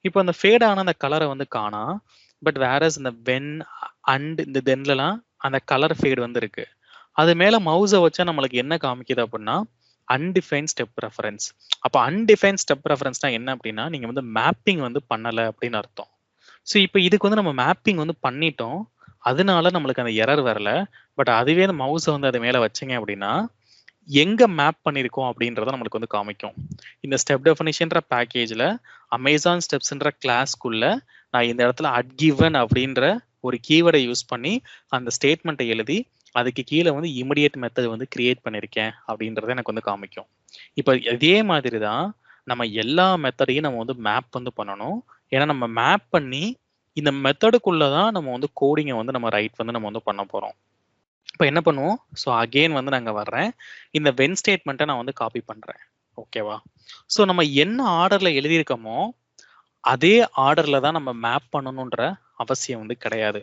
A: இப்போ அந்த ஃபேட் ஆன அந்த கலரை வந்து காணா. பட் வேறஸ் இந்த வென் அண்ட் இந்த தென்லலாம் அந்த கலர் ஃபேட் வந்து இருக்கு. அது மேலே மவுஸை வச்சா நம்மளுக்கு என்ன காமிக்குது அப்படின்னா அன்டிஃபைன் ஸ்டெப் ரெஃபரன்ஸ். அப்போ அன்டிஃபைன் ஸ்டெப் ரெஃபரன்ஸ்னா என்ன அப்படின்னா நீங்க வந்து மேப்பிங் வந்து பண்ணலை அப்படின்னு அர்த்தம். ஸோ இப்போ இதுக்கு வந்து நம்ம மேப்பிங் வந்து பண்ணிட்டோம், அதனால நம்மளுக்கு அந்த எரர் வரல. பட் அதுவே அந்த மவுஸை வந்து அது மேலே வச்சிங்க அப்படின்னா எங்க மேப் பண்ணியிருக்கோம் அப்படின்றத நம்மளுக்கு வந்து காமிக்கும். இந்த ஸ்டெப் டெஃபினிஷன்ற பேக்கேஜில் அமேசான் ஸ்டெப்ஸ்ன்ற கிளாஸ்க்குள்ள நான் இந்த இடத்துல அட் கிவன் அப்படின்ற ஒரு கீவேர்டை யூஸ் பண்ணி அந்த ஸ்டேட்மெண்ட்டை எழுதி அதுக்கு கீழே வந்து இமிடியேட் மெத்தட் வந்து கிரியேட் பண்ணியிருக்கேன் அப்படின்றத எனக்கு வந்து காமிக்கும். இப்போ இதே மாதிரி தான் நம்ம எல்லா மெத்தடையும் நம்ம வந்து மேப் வந்து பண்ணணும். ஏன்னா நம்ம மேப் பண்ணி இந்த மெத்தடுக்குள்ள தான் நம்ம வந்து கோடிங்கை வந்து நம்ம ரைட் வந்து நம்ம வந்து பண்ண போறோம். இப்போ என்ன பண்ணுவோம்? ஸோ அகெயின் வந்து நாங்கள் வர்றேன். இந்த வென் ஸ்டேட்மெண்ட்டை நான் வந்து காப்பி பண்றேன். ஓகேவா? ஸோ நம்ம என்ன ஆர்டர்ல எழுதியிருக்கோமோ அதே ஆர்டர்ல தான் நம்ம மேப் பண்ணணுன்ற அவசியம் வந்து கிடையாது.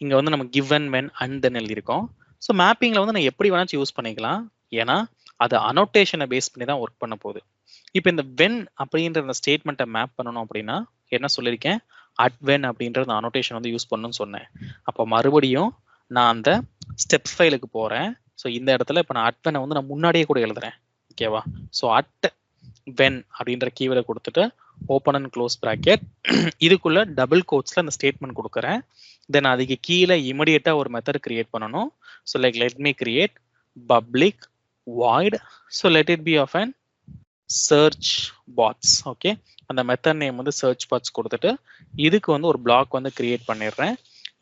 A: இங்க வந்து நம்ம கிவன் வென் அண்ட் தென் எழுதியிருக்கோம். ஸோ மேப்பிங்ல வந்து நான் எப்படி வேணாச்சும் யூஸ் பண்ணிக்கலாம். ஏன்னா அது அனோட்டேஷனை பேஸ் பண்ணி தான் ஒர்க் பண்ண போகுது. இப்போ இந்த வென் அப்படின்ற அந்த ஸ்டேட்மெண்ட்டை மேப் பண்ணணும் அப்படின்னா என்ன சொல்லியிருக்கேன்? அட் வென் அப்படின்ற அந்த அனோட்டேஷன் வந்து யூஸ் பண்ணணும்னு சொன்னேன். அப்போ மறுபடியும் நான் அந்த ஸ்டெப் ஃபைலுக்கு போறேன். ஸோ இந்த இடத்துல இப்போ நான் அட் வெனை வந்து நான் முன்னாடியே கூட எழுதுறேன். ஓகேவா? ஸோ அட் வென் அப்படின்ற கீவேர்டை கொடுத்துட்டு ஓப்பன் அண்ட் க்ளோஸ் ப்ராக்கெட் இதுக்குள்ள டபுள் கோட்ஸ்ல அந்த ஸ்டேட்மெண்ட் கொடுக்குறேன். தென் அதுக்கு கீழே இமிடியேட்டா ஒரு மெத்தட் கிரியேட் பண்ணணும். So like let me create public void. So let it be of an search bots. Okay, அந்த மெத்தட் நேம் வந்து சர்ச் பாட்ஸ் கொடுத்துட்டு இதுக்கு வந்து ஒரு பிளாக் வந்து கிரியேட் பண்ணிடுறேன்.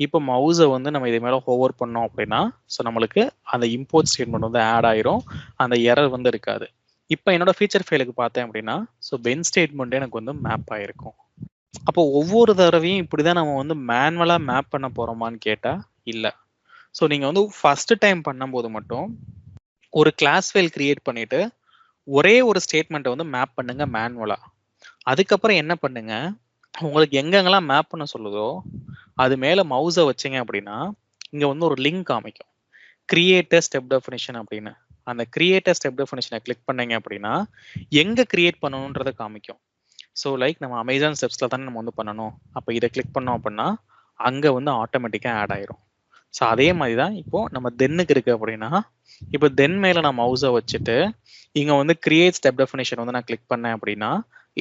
A: இப்போ மவுஸை வந்து நம்ம இது மேலே ஹோவர் பண்ணோம் அப்படின்னா ஸோ நம்மளுக்கு அந்த இம்போர்ட் ஸ்டேட்மெண்ட் வந்து ஆட் ஆயிரும். அந்த எரர் வந்து இருக்காது. இப்போ என்னோட ஃபீச்சர் ஃபைலுக்கு பார்த்தேன் அப்படின்னா ஸோ வென் ஸ்டேட்மெண்ட் எனக்கு வந்து மேப் ஆயிருக்கும். அப்போ ஒவ்வொரு தடவையும் இப்படிதான் நம்ம வந்து மேனுவலா மேப் பண்ண போறோமான்னு கேட்டா இல்லை. ஸோ நீங்க வந்து ஃபர்ஸ்ட் டைம் பண்ணும்போது மட்டும் ஒரு கிளாஸ் ஃபைல் கிரியேட் பண்ணிட்டு ஒரே ஒரு ஸ்டேட்மெண்ட்டை வந்து மேப் பண்ணுங்க மேனுவலா. அதுக்கப்புறம் என்ன பண்ணுங்க, உங்களுக்கு எங்கெங்கெல்லாம் மேப் பண்ண சொல்லுதோ அது மேல மவுஸை வச்சிங்க அப்படின்னா இங்க வந்து ஒரு லிங்க் காமிக்கும், கிரியேட் ஸ்டெப் டெஃபினிஷன் அப்படின்னு. அந்த கிரியேட் ஸ்டெப் டெஃபினிஷனை கிளிக் பண்ணீங்க அப்படின்னா எங்க கிரியேட் பண்ணணுன்றதை காமிக்கும். ஸோ லைக் நம்ம அமேசான் ஸ்டெப்ஸ்ல தானே நம்ம வந்து பண்ணணும். அப்போ இதை கிளிக் பண்ணோம் அப்படின்னா அங்க வந்து ஆட்டோமேட்டிக்காக ஆட் ஆயிரும். ஸோ அதே மாதிரி தான் இப்போ நம்ம தென்னுக்கு இருக்கு அப்படின்னா இப்போ தென் மேல நான் மவுஸை வச்சுட்டு இங்க வந்து கிரியேட் ஸ்டெப் டெஃபினிஷன் வந்து நான் கிளிக் பண்ணேன் அப்படின்னா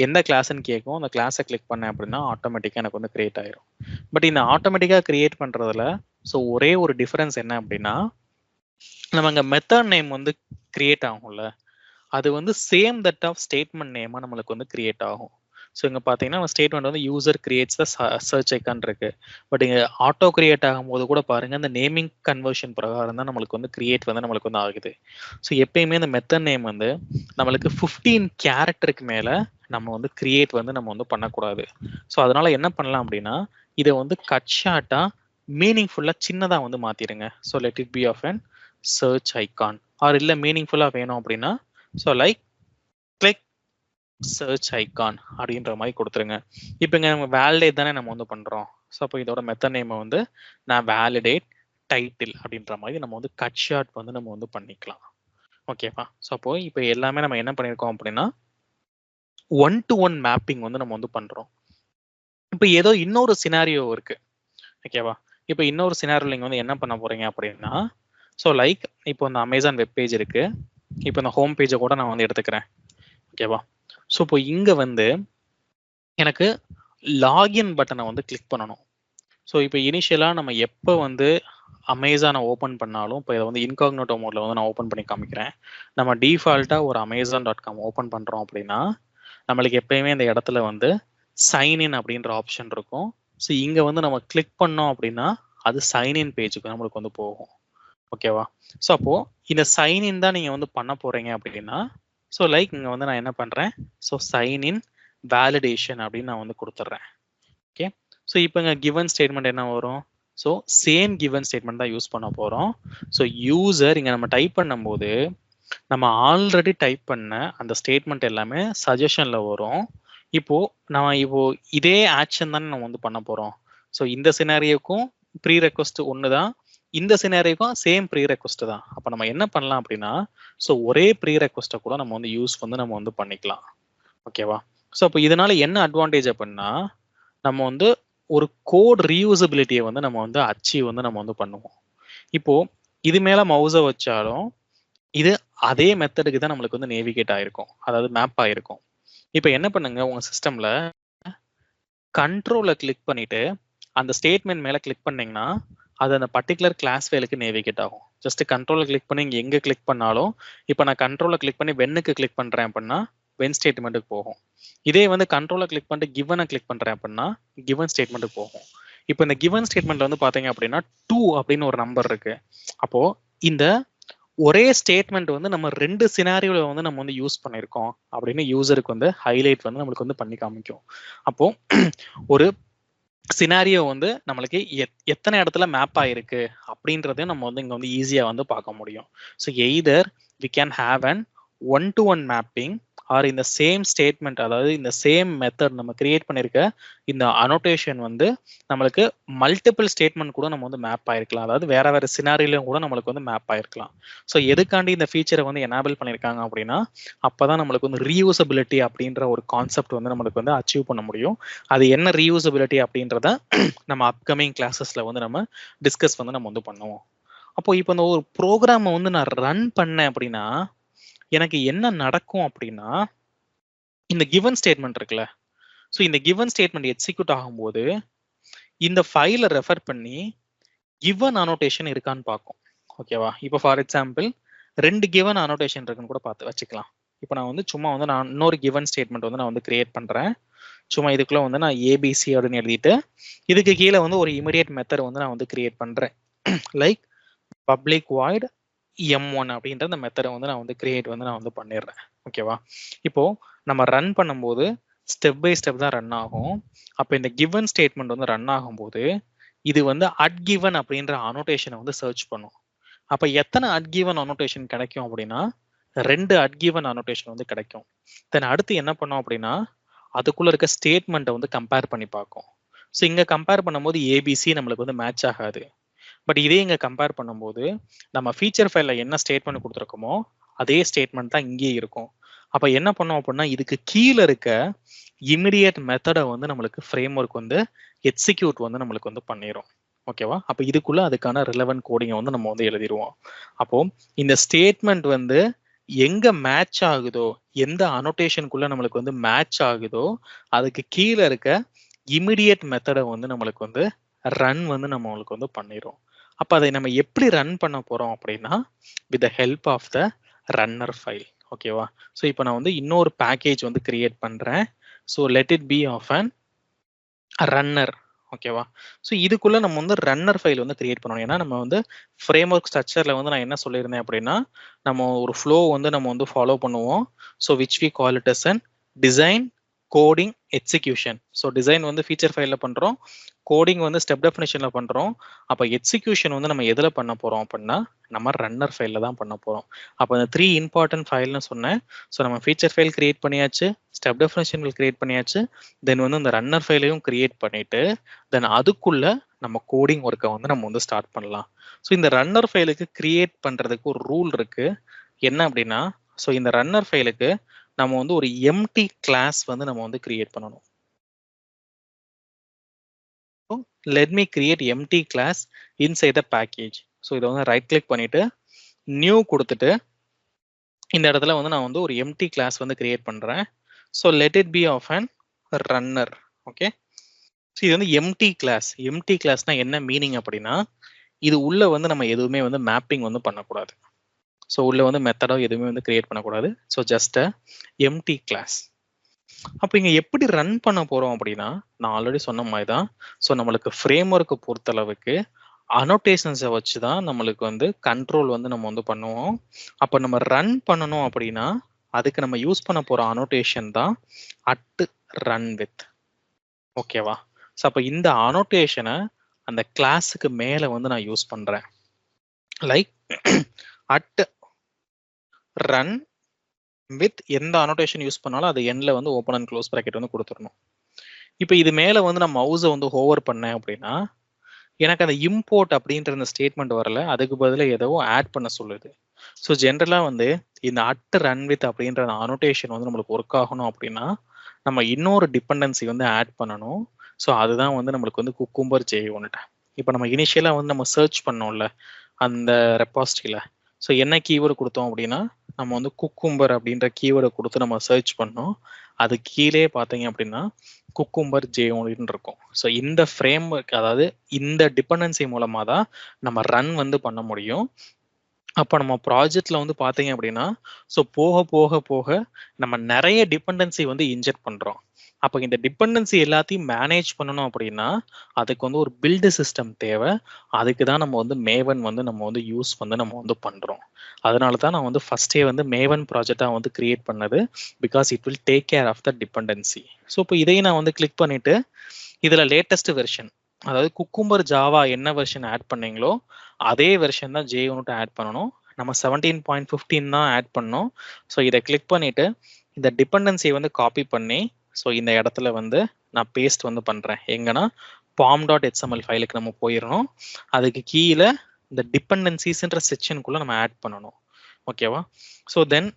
A: எந்த கிளாஸ்ன்னு கேட்கும். அந்த கிளாஸை கிளிக் பண்ணேன் அப்படின்னா ஆட்டோமேட்டிக்காக எனக்கு வந்து கிரியேட் ஆயிரும். பட் இந்த ஆட்டோமேட்டிக்காக கிரியேட் பண்றதுல ஸோ ஒரே ஒரு டிஃபரன்ஸ் என்ன அப்படின்னா நம்ம அங்கே மெத்தட் நேம் வந்து கிரியேட் ஆகும்ல, அது வந்து சேம் தட் ஆஃப் ஸ்டேட்மெண்ட் நேமா நம்மளுக்கு வந்து கிரியேட் ஆகும். ஸோ இங்கே பார்த்தீங்கன்னா நம்ம ஸ்டேட்மெண்ட் வந்து user creates the church icon இருக்கு. பட் இங்கே ஆட்டோ கிரியேட் ஆகும்போது கூட பாருங்க அந்த நேமிங் கன்வர்ஷன் பிரகாரம் தான் நம்மளுக்கு வந்து கிரியேட் வந்து நம்மளுக்கு வந்து ஆகுது. ஸோ எப்பயுமே இந்த மெத்தட் நேம் வந்து நம்மளுக்கு 15 கேரக்டருக்கு மேலே நம்ம வந்து கிரியேட் வந்து நம்ம வந்து பண்ணக்கூடாது. ஸோ அதனால என்ன பண்ணலாம் அப்படின்னா இதை வந்து கட் ஷார்ட்டா மீனிங்ஃபுல்லாக சின்னதாக வந்து மாற்றிடுங்க. So let it be of an search icon. Or இல்லை மீனிங்ஃபுல்லாக வேணும் அப்படின்னா so like click search icon அப்படின்ற மாதிரி கொடுத்துருங்க. இப்போ இங்கே நம்ம வேலிடேட் தானே நம்ம வந்து பண்ணுறோம். ஸோ அப்போ இதோட மெத்தட் நேமை வந்து நான் வேலிடேட் டைட்டில் அப்படின்ற மாதிரி நம்ம வந்து கட் ஷார்ட் வந்து நம்ம வந்து பண்ணிக்கலாம். ஓகேவா? ஸோ அப்போ இப்போ எல்லாமே நம்ம என்ன பண்ணியிருக்கோம் அப்படின்னா 1-to-1 மேப்பிங் வந்து நம்ம வந்து பண்ணுறோம். இப்போ ஏதோ இன்னொரு சினாரியோ இருக்கு. ஓகேவா? இப்போ இன்னொரு சினாரியோ நீங்கள் வந்து என்ன பண்ண போறீங்க அப்படின்னா ஸோ லைக் இப்போ இந்த அமேசான் வெப் பேஜ் இருக்கு. இப்போ இந்த ஹோம் பேஜை கூட நான் வந்து எடுத்துக்கிறேன். ஓகேவா? ஸோ இப்போ இங்க வந்து எனக்கு லாகின் பட்டனை வந்து கிளிக் பண்ணணும். ஸோ இப்போ இனிஷியலாக நம்ம எப்போ வந்து அமேசானை ஓப்பன் பண்ணாலும் இப்போ இதை வந்து இன்காக்னோட்டோ மோட்ல வந்து நான் ஓப்பன் பண்ணி காமிக்கிறேன். நம்ம டிஃபால்ட்டாக ஒரு Amazon.com ஓப்பன் பண்ணுறோம் அப்படின்னா நம்மளுக்கு எப்பயுமே இந்த இடத்துல வந்து சைன்இன் அப்படின்ற ஆப்ஷன் இருக்கும். ஸோ இங்கே வந்து நம்ம கிளிக் பண்ணோம் அப்படின்னா அது சைன்இன் பேஜுக்கு நம்மளுக்கு வந்து போகும். ஓகேவா? ஸோ அப்போது இந்த சைன்இன் தான் நீங்கள் வந்து பண்ண போகிறீங்க அப்படின்னா ஸோ லைக் இங்கே வந்து நான் என்ன பண்ணுறேன், ஸோ சைன்இன் வேலிடேஷன் அப்படின்னு நான் வந்து கொடுத்துட்றேன். ஓகே, ஸோ இப்போ இங்கே கிவன் ஸ்டேட்மெண்ட் என்ன வரும், ஸோ சேம் கிவன் ஸ்டேட்மெண்ட் தான் யூஸ் பண்ண போகிறோம். ஸோ யூசர் இங்கே நம்ம டைப் பண்ணும்போது நம்ம ஆல்ரெடி டைப் பண்ண அந்த ஸ்டேட்மெண்ட் எல்லாமே சஜஷனில் வரும். இப்போ இதே ஆக்ஷன் தானே நம்ம வந்து பண்ண போகிறோம். ஸோ இந்த சினாரியோக்கும் ப்ரீ ரெக்வஸ்ட் ஒன்று தான், இந்த சினாரியோக்கும் சேம் ப்ரீ ரெக்வஸ்ட் தான். அப்போ நம்ம என்ன பண்ணலாம் அப்படின்னா ஸோ ஒரே ப்ரீ ரெக்வஸ்ட்டை கூட நம்ம வந்து யூஸ் வந்து நம்ம வந்து பண்ணிக்கலாம். ஓகேவா? ஸோ அப்போ இதனால என்ன அட்வான்டேஜ் அப்படின்னா நம்ம வந்து ஒரு கோட் ரீயூசபிலிட்டியை வந்து நம்ம வந்து அச்சீவ் வந்து நம்ம வந்து பண்ணுவோம். இப்போ இது மேல மவுஸை வச்சாலும் இது அதே மெத்தடுக்கு தான் நம்மளுக்கு வந்து நேவிகேட் ஆயிருக்கும், அதாவது மேப் ஆயிருக்கும். இப்போ என்ன பண்ணுங்க, உங்க சிஸ்டம்ல கண்ட்ரோலை கிளிக் பண்ணிட்டு அந்த ஸ்டேட்மெண்ட் மேல கிளிக் பண்ணீங்கன்னா அது அந்த பர்டிகுலர் கிளாஸ் ஃபைலுக்கு நேவிகேட் ஆகும். ஜஸ்ட் கண்ட்ரோலை கிளிக் பண்ணி இங்கே எங்கே கிளிக் பண்ணாலும் இப்போ நான் கண்ட்ரோலை கிளிக் பண்ணி வென்னுக்கு கிளிக் பண்ணுறேன் அப்படின்னா வென் ஸ்டேட்மெண்ட்டுக்கு போகும். இதே வந்து கண்ட்ரோலை கிளிக் பண்ணிட்டு கிவனை கிளிக் பண்ணுறேன் அப்படின்னா கிவன் ஸ்டேட்மெண்ட்டுக்கு போகும். இப்போ இந்த கிவன் ஸ்டேட்மெண்ட்ல வந்து பாத்தீங்க அப்படின்னா 2 அப்படின்னு ஒரு நம்பர் இருக்கு. அப்போ இந்த ஒரே ஸ்டேட்மெண்ட் வந்து நம்ம 2 சினாரியோல வந்து நம்ம வந்து யூஸ் பண்ணியிருக்கோம் அப்படின்னு யூசருக்கு வந்து ஹைலைட் வந்து நம்மளுக்கு வந்து பண்ணி காமிக்கும். அப்போ ஒரு சினாரியோ வந்து நம்மளுக்கு எத்தனை இடத்துல மேப் ஆயிருக்கு அப்படின்றதையும் நம்ம வந்து இங்க வந்து ஈஸியா வந்து பார்க்க முடியும். So either we can have an one to one mapping or இந்த சேம் ஸ்டேட்மெண்ட், அதாவது இந்த சேம் மெத்தட் நம்ம கிரியேட் பண்ணிருக்க இந்த அனோட்டேஷன் வந்து நம்மளுக்கு மல்டிபிள் ஸ்டேட்மெண்ட் கூட நம்ம வந்து மேப் ஆயிருக்கலாம். அதாவது வேற வேற சினாரியிலும் கூட நம்மளுக்கு வந்து மேப் ஆயிருக்கலாம். ஸோ எதுக்காண்டி இந்த ஃபீச்சரை வந்து எனேபிள் பண்ணியிருக்காங்க அப்படின்னா அப்பதான் நம்மளுக்கு வந்து ரீயூசபிலிட்டி அப்படின்ற ஒரு கான்செப்ட் வந்து நம்மளுக்கு வந்து அச்சீவ் பண்ண முடியும். அது என்ன ரீயூசபிலிட்டி அப்படின்றத நம்ம அப்கமிங் கிளாஸஸ்ல வந்து நம்ம டிஸ்கஸ் வந்து நம்ம வந்து பண்ணுவோம். அப்போ இப்போ இந்த ஒரு ப்ரோக்ராமை வந்து நான் ரன் பண்ணேன் அப்படின்னா எனக்கு என்ன நடக்கும் அப்படின்னா இந்த கிவன் ஸ்டேட்மெண்ட் இருக்குல்ல, ஸோ இந்த கிவன் ஸ்டேட்மெண்ட் எக்ஸிக்யூட் ஆகும்போது இந்த ஃபைலை ரெஃபர் பண்ணி கிவன் அனோட்டேஷன் இருக்கான்னு பார்க்கும். ஓகேவா? இப்போ ஃபார் எக்ஸாம்பிள் 2 கிவன் அனோட்டேஷன் இருக்குன்னு கூட பார்த்து வச்சுக்கலாம். இப்போ நான் வந்து சும்மா வந்து நான் இன்னொரு கிவன் ஸ்டேட்மெண்ட் வந்து நான் வந்து கிரியேட் பண்றேன். சும்மா இதுக்குள்ள வந்து நான் ஏபிசி அப்படின்னு எழுதிட்டு இதுக்கு கீழே வந்து ஒரு இமிடியேட் மெத்தட் வந்து நான் வந்து கிரியேட் பண்றேன். லைக் பப்ளிக் வாய்ட் M1 அப்படின்ற அந்த மெத்தடை வந்து நான் வந்து கிரியேட் வந்து நான் வந்து பண்ணிடுறேன். ஓகேவா? இப்போ நம்ம ரன் பண்ணும்போது ஸ்டெப் பை ஸ்டெப் தான் ரன் ஆகும். அப்போ இந்த கிவன் ஸ்டேட்மெண்ட் வந்து ரன் ஆகும்போது இது வந்து அட் கிவன் அப்படின்ற அனோட்டேஷனை வந்து சர்ச் பண்ணும். அப்போ எத்தனை அட் கிவன் அனோட்டேஷன் கிடைக்கும் அப்படின்னா 2 அட் கிவன் அனோட்டேஷன் வந்து கிடைக்கும். தென் அடுத்து என்ன பண்ணோம் அப்படின்னா அதுக்குள்ள இருக்க ஸ்டேட்மெண்ட்டை வந்து கம்பேர் பண்ணி பார்க்கும். ஸோ இங்க கம்பேர் பண்ணும்போது ஏபிசி நம்மளுக்கு வந்து மேட்ச் ஆகாது. பட் இதே இங்க கம்பேர் பண்ணும்போது நம்ம ஃபீச்சர் ஃபைல்ல என்ன ஸ்டேட்மெண்ட் கொடுத்துருக்கோமோ அதே ஸ்டேட்மெண்ட் தான் இங்கே இருக்கும். அப்ப என்ன பண்ணோம் அப்படின்னா இதுக்கு கீழே இருக்க இமிடியேட் மெத்தடை வந்து நம்மளுக்கு ஃப்ரேம் ஒர்க் வந்து எக்ஸிக்யூட் வந்து நம்மளுக்கு வந்து பண்ணிடும். ஓகேவா? அப்ப இதுக்குள்ள அதுக்கான ரிலவென்ட் கோடிங்கை வந்து நம்ம வந்து எழுதிடுவோம். அப்போ இந்த ஸ்டேட்மெண்ட் வந்து எங்க மேட்ச் ஆகுதோ, எந்த அனோட்டேஷனுக்குள்ள நம்மளுக்கு வந்து மேட்ச் ஆகுதோ அதுக்கு கீழே இருக்க இமிடியேட் மெத்தடை வந்து நம்மளுக்கு வந்து ரன் வந்து நம்மளுக்கு வந்து பண்ணிடும். அப்ப அதை நம்ம எப்படி ரன் பண்ண போறோம் அப்படின்னா with the help of the runner file. ஓகேவா? ஸோ இப்போ நான் வந்து இன்னொரு பேக்கேஜ் வந்து கிரியேட் பண்றேன். So let it be of an runner. ஓகேவா? ஸோ இதுக்குள்ள நம்ம வந்து ரன்னர் ஃபைல் வந்து கிரியேட் பண்ணணும். ஏன்னா நம்ம வந்து ஃப்ரேம் ஒர்க் ஸ்ட்ரக்சர்ல வந்து நான் என்ன சொல்லியிருந்தேன் அப்படின்னா நம்ம ஒரு ஃப்ளோ வந்து நம்ம வந்து ஃபாலோ பண்ணுவோம். So which we call it as an design, coding, execution. So design வந்து ஃபீச்சர் ஃபைல்ல பண்றோம், கோடிங் வந்து ஸ்டெப் டெஃபினிஷன்ல பண்றோம். அப்போ எக்ஸிக்யூஷன் வந்து நம்ம எதுல பண்ண போறோம் அப்படின்னா நம்ம ரன்னர் ஃபைல்ல தான் பண்ண போறோம். அப்போ இந்த 3 இம்பார்ட்டன்ட் ஃபைல்னு சொன்னேன். ஸோ நம்ம ஃபீச்சர் ஃபைல் கிரியேட் பண்ணியாச்சு, ஸ்டெப் டெஃபினிஷன் கிரியேட் பண்ணியாச்சு, தென் வந்து இந்த ரன்னர் ஃபைலையும் கிரியேட் பண்ணிட்டு தென் அதுக்குள்ள நம்ம கோடிங் ஒர்க்கை வந்து நம்ம வந்து ஸ்டார்ட் பண்ணலாம். ஸோ இந்த ரன்னர் ஃபைலுக்கு கிரியேட் பண்றதுக்கு ஒரு ரூல் இருக்கு. என்ன அப்படின்னா ஸோ இந்த ரன்னர் ஃபைலுக்கு நம்ம வந்து ஒரு எம்டி கிளாஸ் வந்து நம்ம வந்து கிரியேட் பண்ணணும். let me create empty class inside the package. So இதை வந்து ரைட் கிளிக் பண்ணிட்டு நியூ கொடுத்துட்டு இந்த இடத்துல வந்து நான் வந்து ஒரு எம்டி கிளாஸ் வந்து கிரியேட் பண்றேன். So let it be of an runner. Okay? So இது வந்து எம்டி கிளாஸ். எம்டி கிளாஸ்னா என்ன மீனிங் அப்படின்னா இது உள்ள வந்து நம்ம எதுவுமே வந்து மேப்பிங் வந்து பண்ணக்கூடாது. ஸோ உள்ள வந்து மெத்தடோ எதுவுமே வந்து கிரியேட் பண்ணக்கூடாது. So just a empty class. அப்போ இங்க எப்படி ரன் பண்ண போறோம் அப்படின்னா நான் ஆல்ரெடி சொன்ன மாதிரி தான். ஸோ நம்மளுக்கு ஃப்ரேம் ஒர்க்கை பொறுத்தளவுக்கு அனோட்டேஷன்ஸை வச்சு தான் நம்மளுக்கு வந்து கண்ட்ரோல் வந்து நம்ம வந்து பண்ணுவோம். அப்போ நம்ம ரன் பண்ணணும் அப்படின்னா அதுக்கு நம்ம யூஸ் பண்ண போற அனோட்டேஷன் தான் அட் ரன் வித். ஓகேவா? ஸோ அப்போ இந்த அனோட்டேஷனை அந்த கிளாஸுக்கு மேல வந்து நான் யூஸ் பண்றேன். லைக் அட் ரன் வித் எந்த அனோட்டேஷன் யூஸ் பண்ணாலும் அது எண்ட்ல வந்து ஓப்பன் அண்ட் க்ளோஸ் பிராக்கெட் வந்து கொடுத்துடணும். இப்போ இது மேல வந்து நான் மவுஸை வந்து ஹோவர் பண்ணேன் அப்படின்னா எனக்கு அந்த இம்போர்ட் அப்படின்ற அந்த ஸ்டேட்மெண்ட் வரல, அதுக்கு பதிலாக ஏதோ ஆட் பண்ண சொல்லுது. ஸோ ஜென்ரலா வந்து இந்த அட் ரன் வித் அப்படின்ற அனோட்டேஷன் வந்து நம்மளுக்கு ஒர்க் ஆகணும் அப்படின்னா நம்ம இன்னொரு டிபெண்டன்சி வந்து ஆட் பண்ணணும். ஸோ அதுதான் வந்து நம்மளுக்கு வந்து குக்கும்பர் J1. இப்போ நம்ம இனிஷியலா வந்து நம்ம சர்ச் பண்ணோம்ல அந்த ரெபாசிட்டரியில, ஸோ என்ன கீவேர்டு கொடுத்தோம் அப்படின்னா நம்ம வந்து குக்கும்பர் அப்படின்ற கீவேர்டை கொடுத்து நம்ம சர்ச் பண்ணோம். அது கீழே பார்த்தீங்க அப்படின்னா குக்கும்பர் J1 இருக்கும். ஸோ இந்த ஃப்ரேம் ஒர்க், அதாவது இந்த டிபெண்டன்சி மூலமா தான் நம்ம ரன் வந்து பண்ண முடியும். அப்போ நம்ம ப்ராஜெக்ட்ல வந்து பார்த்தீங்க அப்படின்னா ஸோ போக போக போக நம்ம நிறைய டிபெண்டன்சி வந்து இன்ஜெக்ட் பண்றோம். அப்போ இந்த டிபெண்டன்சி எல்லாத்தையும் மேனேஜ் பண்ணணும் அப்படின்னா அதுக்கு வந்து ஒரு பில்டு சிஸ்டம் தேவை. அதுக்கு தான் நம்ம வந்து மேவன் வந்து நம்ம வந்து யூஸ் வந்து நம்ம வந்து பண்ணுறோம். அதனால தான் நான் வந்து ஃபர்ஸ்டே வந்து மேவன் ப்ராஜெக்டாக வந்து கிரியேட் பண்ணது. Because it will take care of the dependency. So இப்போ இதையும் நான் வந்து கிளிக் பண்ணிட்டு இதில் லேட்டஸ்ட் வெர்ஷன், அதாவது குக்கும்பர் ஜாவா என்ன வெர்ஷன் ஆட் பண்ணீங்களோ அதே வெர்ஷன் தான் JUnit ஆட் பண்ணணும். நம்ம 17.15 தான் ஆட் பண்ணோம். ஸோ இதை கிளிக் பண்ணிட்டு இந்த டிபெண்டன்சியை வந்து காப்பி பண்ணி ஸோ இந்த இடத்துல வந்து நான் பேஸ்ட் வந்து பண்ணுறேன். எங்கன்னா pom.xml ஃபைலுக்கு நம்ம போயிடணும். அதுக்கு கீழே இந்த டிபெண்டன்சிஸ்ன்ற செக்ஷனுக்குள்ள நம்ம ஆட் பண்ணணும். ஓகேவா? ஸோ தென்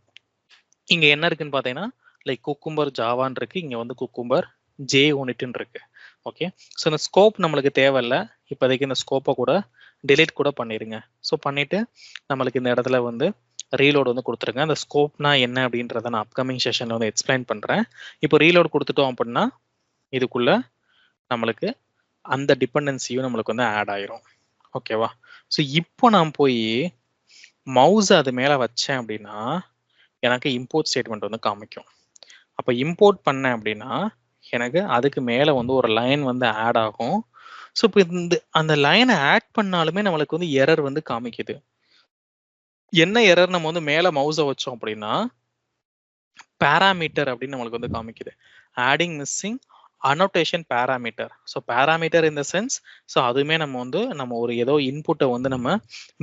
A: இங்கே என்ன இருக்குன்னு பார்த்தீங்கன்னா லைக் குக்கும்பர் ஜாவான் இருக்கு, இங்கே வந்து குக்கும்பர் JUnitன்னு இருக்கு. ஓகே, ஸோ இந்த ஸ்கோப் நம்மளுக்கு தேவையில்லை. இப்போதைக்கு இந்த ஸ்கோப்பை கூட delete கூட பண்ணிடுங்க. ஸோ பண்ணிட்டு நம்மளுக்கு இந்த இடத்துல வந்து ரீலோட் வந்து கொடுத்துருங்க. அந்த ஸ்கோப்னா என்ன அப்படின்றத நான் அப்கமிங் செஷன்ல வந்து எக்ஸ்பிளைன் பண்றேன். இப்போ ரீலோட் கொடுத்துட்டோம் அப்படின்னா இதுக்குள்ள நம்மளுக்கு அந்த டிபெண்டன்சியும் நம்மளுக்கு வந்து ஆட் ஆயிரும். ஓகேவா? ஸோ இப்போ நான் போய் மவுஸ் அது மேல வச்சேன் அப்படின்னா எனக்கு இம்போர்ட் ஸ்டேட்மெண்ட் வந்து காமிக்கும். அப்போ இம்போர்ட் பண்ணேன் அப்படின்னா எனக்கு அதுக்கு மேல வந்து ஒரு லைன் வந்து ஆட் ஆகும். ஸோ இப்போ இந்த அந்த லைனை ஆட் பண்ணாலுமே நம்மளுக்கு வந்து எரர் வந்து காமிக்குது. என்ன எரர்? நம்ம வந்து மேல மவுஸை வச்சோம் அப்படின்னா பேராமீட்டர் அப்படின்னு நம்மளுக்கு வந்து காமிக்குது. Adding missing annotation parameter. So parameter in the sense so அதுவுமே நம்ம ஒரு ஏதோ இன்புட்டை வந்து நம்ம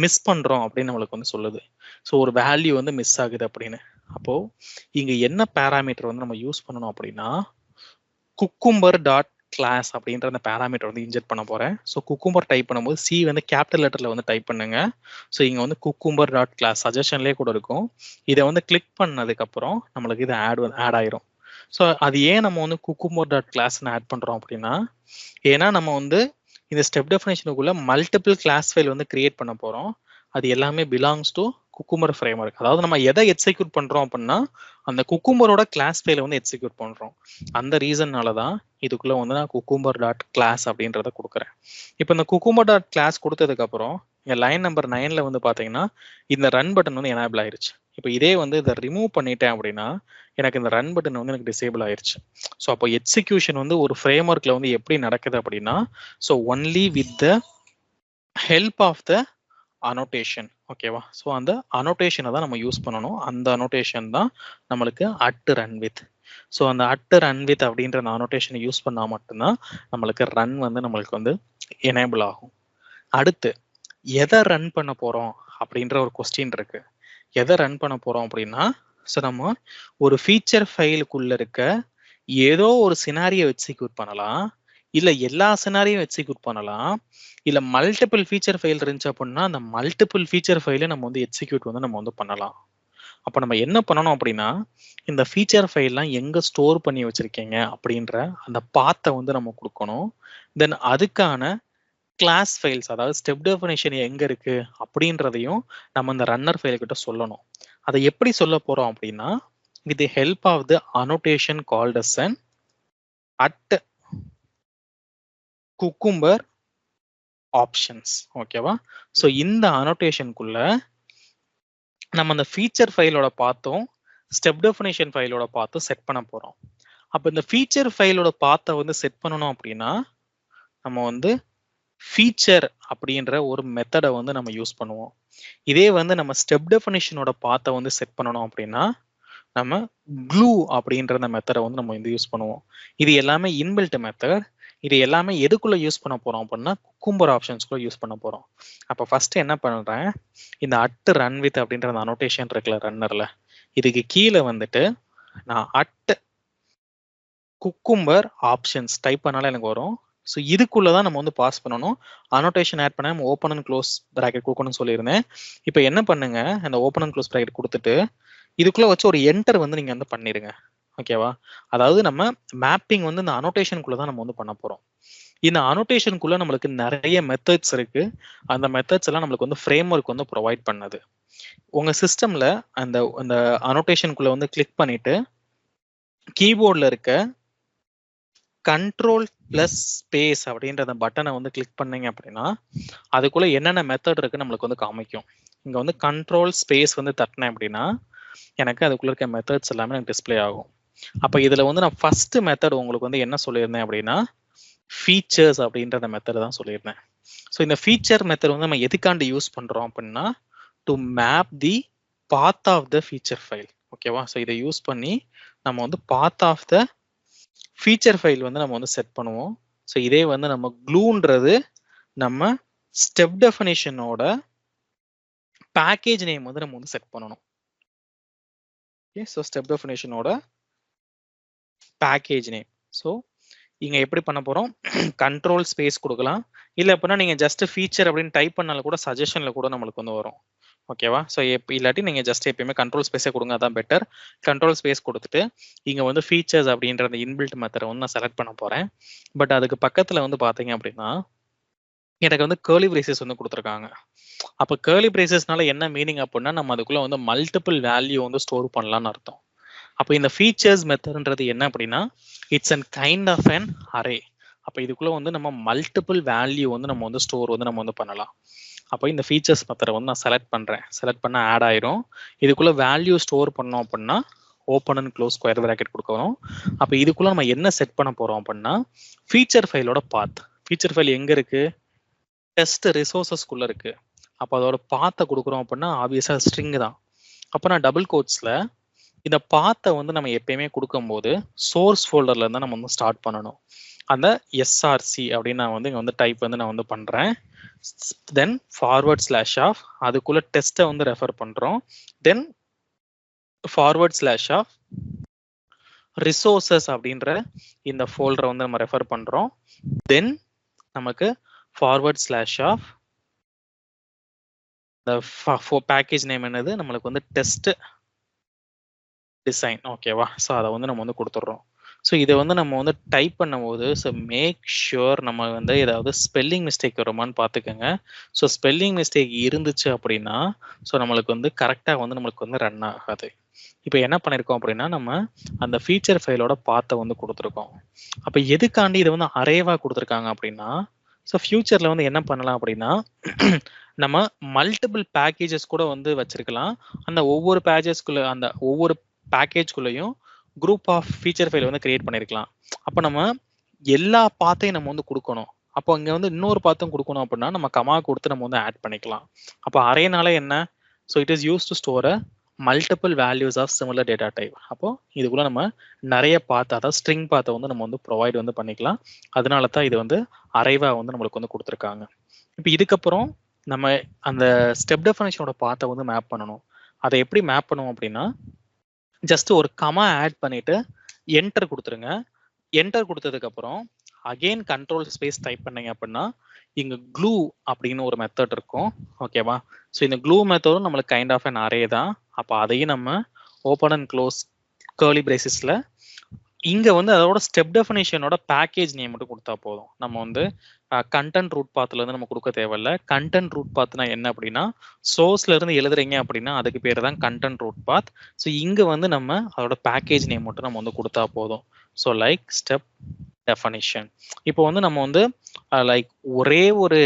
A: மிஸ் பண்றோம் அப்படின்னு நம்மளுக்கு வந்து சொல்லுது. ஸோ ஒரு வேல்யூ வந்து மிஸ் ஆகுது அப்படின்னு. அப்போ இங்க என்ன பேராமீட்டர் வந்து நம்ம யூஸ் பண்ணணும் அப்படின்னா குக்கும்பர் டாட் கிளாஸ் அப்படின்ற அந்த பேராமீட்டர் வந்து இன்ஜெக்ட் பண்ண போறேன். ஸோ குக்கும்பர் டைப் பண்ணும்போது சி வந்து கேபிட்டல் லெட்டர்ல வந்து டைப் பண்ணுங்க. ஸோ இங்க வந்து குக்கும்பர் டாட் கிளாஸ் சஜஷன்லேயே கூட இருக்கும். இதை வந்து கிளிக் பண்ணதுக்கு அப்புறம் நம்மளுக்கு இது ஆட் ஆயிரும். ஸோ அது ஏன் நம்ம வந்து குக்கும்பர் டாட் கிளாஸ்ன்னு ஆட் பண்றோம் அப்படின்னா ஏன்னா நம்ம வந்து இந்த ஸ்டெப் டெஃபினேஷனுக்குள்ள மல்டிபிள் கிளாஸ் ஃபைல் வந்து கிரியேட் பண்ண போறோம். அது எல்லாமே பிலாங்ஸ் டு குக்கும்பர் ஃப்ரேம்வொர்க். அதாவது நம்ம எதை எக்ஸிக்யூட் பண்றோம் அப்படின்னா அந்த குக்கும்பரோட கிளாஸ் ஃபைலை வந்து எக்ஸிக்யூட் பண்றோம். அந்த ரீசன்னால தான் இதுக்குள்ள வந்து நான் குக்கும்பர் டாட் கிளாஸ் அப்படின்றத கொடுக்குறேன். இப்போ இந்த குக்கும்பர் டாட் கிளாஸ் கொடுத்ததுக்கு அப்புறம் இங்க லைன் நம்பர் 9ல வந்து பாத்தீங்கன்னா இந்த ரன் பட்டன் வந்து எனேபிள் ஆயிருச்சு. இப்போ இதே வந்து இதை ரிமூவ் பண்ணிட்டேன் அப்படின்னா எனக்கு இந்த ரன் பட்டன் வந்து எனக்கு டிசேபிள் ஆயிருச்சு. ஸோ அப்போ எக்ஸிக்யூஷன் வந்து ஒரு ஃப்ரேம் ஒர்க்ல வந்து எப்படி நடக்குது அப்படின்னா so only with the help of the annotation. ஓகேவா? ஸோ அந்த அனோட்டேஷனை தான் நம்ம யூஸ் பண்ணணும். அந்த அனோட்டேஷன் தான் நம்மளுக்கு அட் ரன் வித். ஸோ அந்த அட் ரன் வித் அப்படின்ற அந்த அனோட்டேஷனை யூஸ் பண்ணால் மட்டும்தான் நம்மளுக்கு ரன் வந்து நம்மளுக்கு வந்து எனேபிள் ஆகும். அடுத்து எதை ரன் பண்ண போறோம் அப்படின்ற ஒரு கொஸ்டின் இருக்கு. எதை ரன் பண்ண போறோம் அப்படின்னா ஸோ நம்ம ஒரு ஃபீச்சர் ஃபைலுக்குள்ள இருக்க ஏதோ ஒரு சினாரியை எக்ஸிக்யூட் பண்ணலாம், இல்ல எல்லா சினாரியும் எக்ஸிக்யூட் பண்ணலாம், இல்ல மல்டிபிள் ஃபீச்சர் ஃபைல் இருந்துச்சு அப்படின்னா அந்த மல்டிபிள் ஃபீச்சர் ஃபைலை நம்ம வந்து எக்ஸிக்யூட் வந்து நம்ம வந்து பண்ணலாம். அப்போ நம்ம என்ன பண்ணணும் அப்படின்னா இந்த ஃபீச்சர் ஃபைல்லாம் எங்க ஸ்டோர் பண்ணி வச்சிருக்கீங்க அப்படின்ற அந்த பாத்தை வந்து நம்ம கொடுக்கணும். தென் அதுக்கான கிளாஸ் ஃபைல்ஸ் அதாவது ஸ்டெப் டெஃபினேஷன் எங்க இருக்கு அப்படின்றதையும் நம்ம இந்த ரன்னர் ஃபைல் கிட்ட சொல்லணும். அதை எப்படி சொல்ல போறோம் அப்படின்னா with the help of the annotation called as an at cucumber options. ஓகேவா? ஸோ இந்த அனோட்டேஷனுக்குள்ள நம்ம அந்த ஃபீச்சர் ஃபைலோட பாத்தும் ஸ்டெப் டெஃபினேஷன் ஃபைலோட பாத்தும் செட் பண்ண போறோம். அப்போ இந்த ஃபீச்சர் ஃபைலோட பாத்தை வந்து செட் பண்ணணும் அப்படின்னா நம்ம வந்து ஃபீச்சர் அப்படின்ற ஒரு மெத்தடை வந்து நம்ம யூஸ் பண்ணுவோம். இதே வந்து நம்ம ஸ்டெப் டெஃபினேஷனோட பாத்தை வந்து செட் பண்ணணும் அப்படின்னா நம்ம க்ளூ அப்படின்ற அந்த மெத்தடை வந்து நம்ம வந்து யூஸ் பண்ணுவோம். இது எல்லாமே இன்பில்ட் மெத்தட். இது எல்லாமே எதுக்குள்ள யூஸ் பண்ண போறோம் அப்படின்னா குக்கும்பர் ஆப்ஷன்ஸ்குள்ள யூஸ் பண்ண போறோம். அப்போ ஃபர்ஸ்ட் என்ன பண்றேன், இந்த அட் ரன் வித் அப்படின்ற அந்த அனோட்டேஷன் இருக்குல்ல ரன்னர்ல, இதுக்கு கீழே வந்துட்டு நான் அட் குக்கும்பர் ஆப்ஷன்ஸ் டைப் பண்ணாலே எனக்கு வரும். ஸோ இதுக்குள்ளதான் நம்ம வந்து பாஸ் பண்ணணும். அனோட்டேஷன் ஆட் பண்ண ஓப்பன் அண்ட் க்ளோஸ் பிராக்கெட் கொடுக்கணும்னு சொல்லியிருந்தேன். இப்போ என்ன பண்ணுங்க, அந்த ஓப்பன் அண்ட் க்ளோஸ் பிராக்கெட் கொடுத்துட்டு இதுக்குள்ள வச்சு ஒரு என்டர் வந்து நீங்க வந்து பண்ணிருங்க. ஓகேவா? அதாவது நம்ம மேப்பிங் வந்து இந்த அனோட்டேஷனுக்குள்ள தான் நம்ம வந்து பண்ண போறோம். இந்த அனோட்டேஷனுக்குள்ள நம்மளுக்கு நிறைய மெத்தட்ஸ் இருக்கு. அந்த மெத்தட்ஸ் எல்லாம் நம்மளுக்கு வந்து ஃப்ரேம் ஒர்க் வந்து ப்ரொவைட் பண்ணது. உங்க சிஸ்டம்ல அந்த அந்த அனோட்டேஷனுக்குள்ள வந்து கிளிக் பண்ணிட்டு கீபோர்ட்ல இருக்க கண்ட்ரோல் பிளஸ் ஸ்பேஸ் அப்படின்ற அந்த பட்டனை வந்து கிளிக் பண்ணீங்க அப்படின்னா அதுக்குள்ள என்னென்ன மெத்தட் இருக்கு நம்மளுக்கு வந்து காமிக்கும். இங்க வந்து கண்ட்ரோல் ஸ்பேஸ் வந்து தட்டினேன் அப்படின்னா எனக்கு அதுக்குள்ள இருக்க மெத்தட்ஸ் எல்லாமே எனக்கு டிஸ்பிளே ஆகும். அப்போ இதில் வந்து நான் ஃபர்ஸ்ட் மெத்தட் உங்களுக்கு வந்து என்ன சொல்லியிருந்தேன் அப்படின்னா ஃபீச்சர்ஸ் அப்படின்ற அந்த மெத்தட் தான் சொல்லியிருந்தேன். ஸோ இந்த ஃபீச்சர் மெத்தட் வந்து நம்ம எதுக்காண்டி யூஸ் பண்ணுறோம் அப்படின்னா to map the path of the feature file. ஓகேவா? ஸோ இதை யூஸ் பண்ணி நம்ம வந்து path of the feature file வந்து நம்ம வந்து செட் பண்ணுவோம். ஸோ இதே வந்து நம்ம க்ளூன்றது நம்ம ஸ்டெப் டெஃபினிஷனோட பேக்கேஜ் நேம் வந்து நம்ம வந்து செட் பண்ணணும். ஓகே, ஸோ ஸ்டெப் டெஃபினிஷனோட பேக்கேஜ் நேம். ஸோ இங்க எப்படி பண்ண போறோம்? கண்ட்ரோல் ஸ்பேஸ் கொடுக்கலாம். இல்லை அப்படின்னா நீங்க ஜஸ்ட் ஃபீச்சர் அப்படின்னு டைப் பண்ணாலும் கூட சஜஷன்ல கூட நம்மளுக்கு வந்து வரும். ஓகேவா? ஸோ இல்லாட்டி நீங்க ஜஸ்ட் எப்பயுமே கண்ட்ரோல் ஸ்பேஸே கொடுங்க, அதான் பெட்டர். கண்ட்ரோல் ஸ்பேஸ் கொடுத்துட்டு இங்க வந்து ஃபீச்சர்ஸ் அப்படின்ற அந்த இன்பில்ட் மெத்தடை வந்து நான் செலக்ட் பண்ண போறேன். பட் அதுக்கு பக்கத்துல வந்து பாத்தீங்க அப்படின்னா எனக்கு வந்து கேர்லி பிரேசஸ் வந்து கொடுத்துருக்காங்க. அப்போ கேர்லி பிரேசஸ்னால என்ன மீனிங் அப்படின்னா நம்ம அதுக்குள்ள வந்து மல்டிபிள் வேல்யூ வந்து ஸ்டோர் பண்ணலாம்னு அர்த்தம். அப்போ இந்த ஃபீச்சர்ஸ் மெத்தட்ன்றது என்ன அப்படின்னா it's and kind of an array. அப்போ இதுக்குள்ள வந்து நம்ம மல்டிபிள் வேல்யூ வந்து நம்ம வந்து ஸ்டோர் வந்து நம்ம வந்து பண்ணலாம். அப்போ இந்த ஃபீச்சர்ஸ் மெத்தடை வந்து நான் செலக்ட் பண்றேன். செலக்ட் பண்ண ஆட் ஆயிரும். இதுக்குள்ள வேல்யூ ஸ்டோர் பண்ணோம் அப்படின்னா open and close square bracket கொடுக்கணும். அப்போ இதுக்குள்ள நம்ம என்ன செட் பண்ண போறோம் அப்படின்னா ஃபீச்சர் ஃபைலோட பாத். ஃபீச்சர் ஃபைல் எங்க இருக்கு? டெஸ்ட் ரிசோர்சஸ்க்குள்ள இருக்கு. அப்போ அதோட பாத்தை கொடுக்குறோம் அப்படின்னா ஆப்வியஸா ஸ்ட்ரிங் தான். அப்போ நான் டபுள் கோட்ஸ்ல இந்த பாத்தை வந்து நம்ம எப்பயுமே கொடுக்கும்போது சோர்ஸ் ஃபோல்டர்ல இருந்தா நம்ம வந்து ஸ்டார்ட் பண்ணணும். அந்த எஸ்ஆர்சி அப்படின்னு நான் வந்து இங்க வந்து டைப் வந்து நான் வந்து பண்றேன். தென் ஃபார்வர்ட் ஸ்லாஷ் ஆஃப் அதுக்குள்ள டெஸ்ட்டை வந்து ரெஃபர் பண்றோம். Then forward slash of resources அப்படின்ற இந்த ஃபோல்டரை வந்து நம்ம ரெஃபர் பண்றோம். தென் நமக்கு forward slash of package name என்னது நம்மளுக்கு வந்து டெஸ்ட் டிசைன். ஓகேவா? ஸோ அதை வந்து நம்ம வந்து கொடுத்துட்றோம். ஸோ இதை வந்து நம்ம வந்து டைப் பண்ணும்போது ஸோ மேக் ஷுர் நம்ம வந்து ஏதாவது ஸ்பெல்லிங் மிஸ்டேக் வருமானு பார்த்துக்கோங்க. ஸோ ஸ்பெல்லிங் மிஸ்டேக் இருந்துச்சு அப்படின்னா ஸோ நம்மளுக்கு வந்து கரெக்டாக வந்து நம்மளுக்கு வந்து ரன் ஆகாது. இப்போ என்ன பண்ணியிருக்கோம் அப்படின்னா நம்ம அந்த ஃபீச்சர் ஃபைலோட பாத்தை வந்து கொடுத்துருக்கோம். அப்போ எதுக்காண்டி இதை வந்து அரேவா கொடுத்துருக்காங்க அப்படின்னா ஸோ ஃபியூச்சரில் வந்து என்ன பண்ணலாம் அப்படின்னா நம்ம மல்டிபிள் பேக்கேஜஸ் கூட வந்து வச்சிருக்கலாம். அந்த ஒவ்வொரு பேக்கேஜ்குள்ளேயும் குரூப் ஆஃப் ஃபீச்சர் ஃபைல் வந்து கிரியேட் பண்ணிருக்கலாம். அப்போ நம்ம எல்லா பாத்தையும் நம்ம வந்து கொடுக்கணும். அப்போ இங்க வந்து இன்னொரு பாத்தும் கொடுக்கணும் அப்படின்னா நம்ம கமா கொடுத்து நம்ம வந்து ஆட் பண்ணிக்கலாம். அப்போ அரேனால என்ன? So it is use to store multiple values of similar data type. அப்போ இதுக்குள்ள நம்ம நிறைய பாத் அதாவது ஸ்ட்ரிங் பாத்தை வந்து நம்ம வந்து ப்ரொவைட் வந்து பண்ணிக்கலாம். அதனால தான் இது வந்து அரேவா வந்து நம்மளுக்கு வந்து கொடுத்துருக்காங்க. இப்போ இதுக்கப்புறம் நம்ம அந்த ஸ்டெப் டெஃபினிஷனோட பாத்தை வந்து மேப் பண்ணணும். அதை எப்படி மேப் பண்ணுவோம் அப்படின்னா ஜஸ்ட் ஒரு கமா ஆட் பண்ணிட்டு என்டர் கொடுத்துருங்க. என்டர் கொடுத்ததுக்கு அப்புறம் அகெயின் கண்ட்ரோல் ஸ்பேஸ் டைப் பண்ணீங்க அப்படின்னா இங்க க்ளூ அப்படின்னு ஒரு மெத்தட் இருக்கும். ஓகேவா? ஸோ இந்த க்ளூ மெத்தடும் நம்மளுக்கு கைண்ட் ஆஃப் அன் அரே தான். அப்போ அதையும் நம்ம ஓப்பன் அண்ட் க்ளோஸ் கர்லி பிரேசஸ்ல இங்க வந்து அதோட ஸ்டெப் டெஃபினிஷனோட பேக்கேஜ் நேம் மட்டும் கொடுத்தா போதும். நம்ம வந்து கண்டென்ட் ரூட் பாத்துல இருந்து நம்ம கொடுக்க தேவையில்ல. கண்டென்ட் ரூட் பாத்னா என்ன அப்படின்னா சோர்ஸ்ல இருந்து எழுதுறீங்க அப்படின்னா அதுக்கு பேர் தான் கண்டென்ட் ரூட் பாத். ஸோ இங்க வந்து நம்ம அதோட பேக்கேஜ் நேம் மட்டும் நம்ம வந்து கொடுத்தா போதும். So like step definition. இப்போ வந்து நம்ம வந்து லைக் ஒரே ஒரு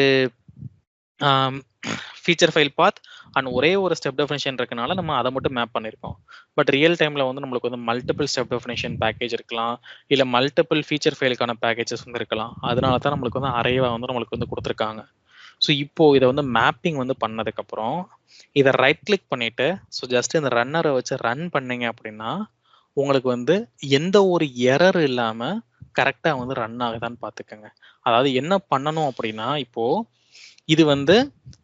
A: ஃபீச்சர் ஃபைல் பாத் அண்ட் ஒரே ஒரு ஸ்டெப் டெஃபினிஷன் இருக்கனால நம்ம அதை மட்டும் மேப் பண்ணியிருக்கோம். பட் ரியல் டைம்ல வந்து நம்மளுக்கு வந்து மல்டிபிள் ஸ்டெப் டெஃபினிஷன் பேக்கேஜ் இருக்கலாம், இல்லை மல்டிபிள் ஃபீச்சர் ஃபைலுக்கான பேக்கேஜஸ் வந்து இருக்கலாம். அதனால தான் நம்மளுக்கு வந்து அரேவா வந்து நம்மளுக்கு வந்து கொடுத்துருக்காங்க. ஸோ இப்போ இதை வந்து மேப்பிங் வந்து பண்ணதுக்கப்புறம் இதை ரைட் கிளிக் பண்ணிட்டு ஸோ ஜஸ்ட் இந்த ரன்னரை வச்சு ரன் பண்ணீங்க அப்படின்னா உங்களுக்கு வந்து எந்த ஒரு எரர் இல்லாம கரெக்டா வந்து ரன் ஆகுதான்னு பார்த்துக்கோங்க. அதாவது என்ன பண்ணணும் அப்படின்னா இப்போ இது வந்து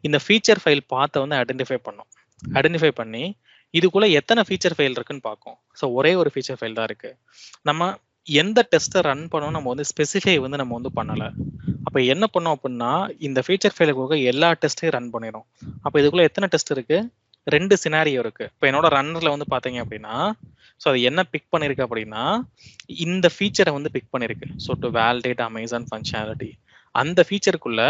A: இந்த ஃபீச்சர் ஃபைல் பாத்தை வந்து ஐடென்டிஃபை பண்ணி இதுக்குள்ள எத்தனை ஃபீச்சர் ஃபைல் இருக்குன்னு பார்க்கும். ஸோ ஒரே ஒரு ஃபீச்சர் ஃபைல் தான் இருக்கு. நம்ம எந்த டெஸ்ட்டை ரன் பண்ணணும் நம்ம வந்து ஸ்பெசிஃபை வந்து நம்ம வந்து பண்ணலை. அப்போ என்ன பண்ணோம் அப்படின்னா இந்த ஃபீச்சர் ஃபைலுக்கு எல்லா டெஸ்ட்டையும் ரன் பண்ணிடும். அப்போ இதுக்குள்ள எத்தனை டெஸ்ட் இருக்கு? 2 சினாரியோ இருக்கு. இப்போ என்னோட ரன்னர்ல வந்து பாத்தீங்க அப்படின்னா ஸோ அது என்ன பிக் பண்ணிருக்கு அப்படின்னா இந்த ஃபீச்சரை வந்து பிக் பண்ணிருக்கு. So to validate Amazon functionality அந்த ஃபீச்சருக்குள்ள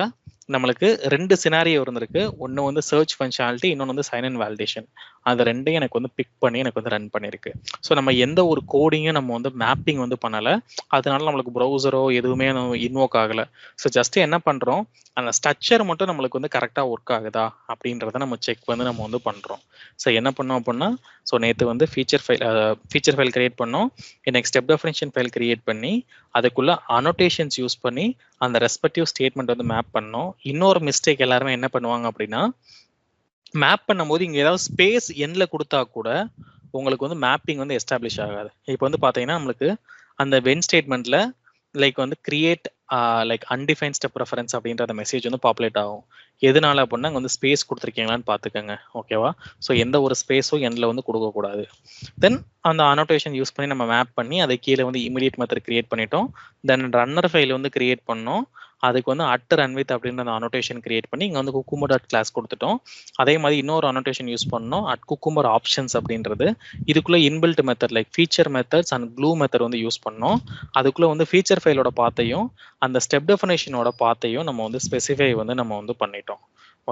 A: நம்மளுக்கு 2 சினாரியோ இருந்திருக்கு. ஒன்று வந்து சர்ச் ஃபங்க்ஷனாலிட்டி, இன்னொன்று வந்து சைன் இன் வேலிடேஷன். அது ரெண்டையும் எனக்கு வந்து பிக் பண்ணி எனக்கு வந்து ரன் பண்ணியிருக்கு. ஸோ நம்ம எந்த ஒரு கோடிங்கும் நம்ம வந்து மேப்பிங் வந்து பண்ணலை. அதனால நம்மளுக்கு ப்ரௌசரோ எதுவுமே இன்வோக் ஆகலை. ஸோ ஜஸ்ட் என்ன பண்ணுறோம், அந்த ஸ்ட்ரக்சர் மட்டும் நம்மளுக்கு வந்து கரெக்டாக ஒர்க் ஆகுதா அப்படின்றத நம்ம செக் வந்து நம்ம வந்து பண்ணுறோம். ஸோ என்ன பண்ணோம் அப்படின்னா, ஸோ நேற்று வந்து ஃபீச்சர் ஃபைல் கிரியேட் பண்ணோம். எனக்கு ஸ்டெப் டெஃபினிஷன் ஃபைல் கிரியேட் பண்ணி அதுக்குள்ள அனோட்டேஷன்ஸ் யூஸ் பண்ணி அந்த ரெஸ்பெக்டிவ் ஸ்டேட்மெண்ட் வந்து மேப் பண்ணோம். இன்னொரு மிஸ்டேக் எல்லாருமே என்ன பண்ணுவாங்க அப்படின்னா, மேப் பண்ணும்போது இங்க ஏதாவது ஸ்பேஸ் எண்ட்ல கொடுத்தா கூட உங்களுக்கு வந்து மேப்பிங் வந்து எஸ்டாப்ளிஷ் ஆகாது. இப்போ வந்து பாத்தீங்கன்னா நம்மளுக்கு அந்த வென் ஸ்டேட்மெண்ட்ல லைக் வந்து create like undefine step reference அப்படின்ற அந்த மெசேஜ் வந்து பாப்புலேட் ஆகும். எதனால அப்படின்னா அங்கே வந்து ஸ்பேஸ் கொடுத்துருக்கீங்களான்னு பார்த்துக்கோங்க. ஓகேவா? ஸோ எந்த ஒரு ஸ்பேஸும் எண்ணில் வந்து கொடுக்கக்கூடாது. தென் அந்த அனோட்டேஷன் யூஸ் பண்ணி நம்ம மேப் பண்ணி அதை கீழே வந்து இமீடியட் மெத்தட் கிரியேட் பண்ணிட்டோம். தென் ரன்னர் ஃபைல் வந்து கிரியேட் பண்ணோம். அதுக்கு வந்து ரன் வித் அப்படின்ற அந்த அனோட்டேஷன் கிரியேட் பண்ணி இங்கே வந்து குக்கும்பர் டாட் கிளாஸ் கொடுத்துட்டோம். அதே மாதிரி இன்னொரு அனோட்டேஷன் யூஸ் பண்ணோம், குக்கும்பர் ஆப்ஷன்ஸ் அப்படின்றது. இதுக்குள்ள inbuilt method like feature methods and glue method வந்து யூஸ் பண்ணோம். அதுக்குள்ள வந்து ஃபீச்சர் ஃபைலோட பாத்தையும் அந்த ஸ்டெப் டெஃபினேஷனோட பாத்தையும் நம்ம வந்து ஸ்பெசிஃபை வந்து நம்ம வந்து பண்ணிட்டோம்.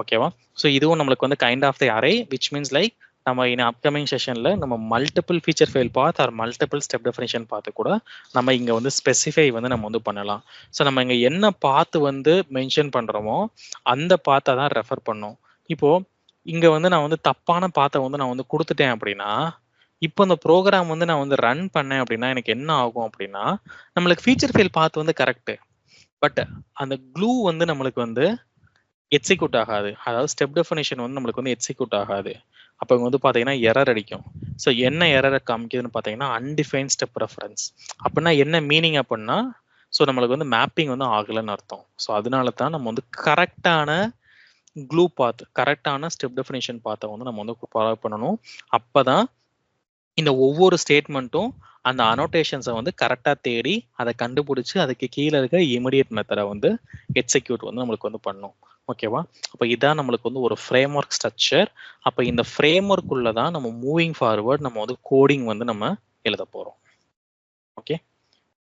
A: ஓகேவா? ஸோ இதுவும் நம்மளுக்கு வந்து kind of the array which means like நம்ம இன் அப்கமிங் செஷன்ல நம்ம multiple feature file path or multiple step definition பார்த்து கூட நம்ம இங்க வந்து ஸ்பெசிஃபை வந்து நம்ம வந்து பண்ணலாம். ஸோ நம்ம இங்க என்ன பாத்து வந்து மென்ஷன் பண்றோமோ அந்த பாத்தை தான் ரெஃபர் பண்ணோம். இப்போ இங்க வந்து நான் வந்து தப்பான பாத்தை வந்து நான் வந்து கொடுத்துட்டேன் அப்படின்னா, இப்போ இந்த ப்ரோக்ராம் வந்து நான் வந்து ரன் பண்ணேன் அப்படின்னா எனக்கு என்ன ஆகும் அப்படின்னா, நம்மளுக்கு ஃபீச்சர் ஃபைல் பாத் வந்து கரெக்ட், பட் அந்த க்ளூ வந்து நம்மளுக்கு வந்து எக்ஸிக்யூட் ஆகாது. அதாவது ஸ்டெப் டெஃபினேஷன் வந்து நம்மளுக்கு வந்து எக்ஸிக்யூட் ஆகாது. அப்போ இங்க வந்து பாத்தீங்கன்னா எரர் அடிக்கும். ஸோ என்ன எரரை காமிக்குதுன்னு பாத்தீங்கன்னா அன்டிஃபைன் ஸ்டெப் ரெஃபரன்ஸ். அப்படின்னா என்ன மீனிங் அப்படின்னா, ஸோ நம்மளுக்கு வந்து மேப்பிங் வந்து ஆகலைன்னு அர்த்தம். ஸோ அதனால தான் நம்ம வந்து கரெக்டான க்ளூ பாத், கரெக்டான ஸ்டெப் டெஃபினேஷன் பாத்தை வந்து நம்ம வந்து ஃபாலோ பண்ணணும். அப்பதான் இந்த ஒவ்வொரு ஸ்டேட்மெண்ட்டும் அந்த அனோட்டேஷன்ஸை வந்து கரெக்டாக தேடி அதை கண்டுபிடிச்சி அதுக்கு கீழே இருக்க இமிடியட் மெத்தடை வந்து எக்ஸிக்யூட் வந்து நம்மளுக்கு வந்து பண்ணும். ஓகேவா? அப்போ இதான் நம்மளுக்கு வந்து ஒரு ஃப்ரேம் ஒர்க் ஸ்ட்ரக்சர். அப்போ இந்த ஃப்ரேம் ஒர்க்குள்ள தான் நம்ம மூவிங் ஃபார்வர்ட் நம்ம வந்து கோடிங் வந்து நம்ம எழுத போகிறோம். Okay,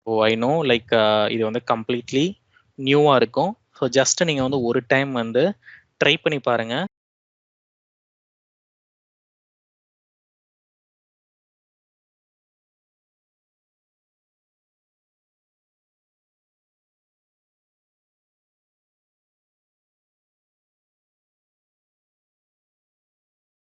A: oh I know like இது வந்து கம்ப்ளீட்லி நியூவாக இருக்கும். ஸோ ஜஸ்ட் நீங்கள் வந்து ஒரு டைம் வந்து ட்ரை பண்ணி பாருங்க.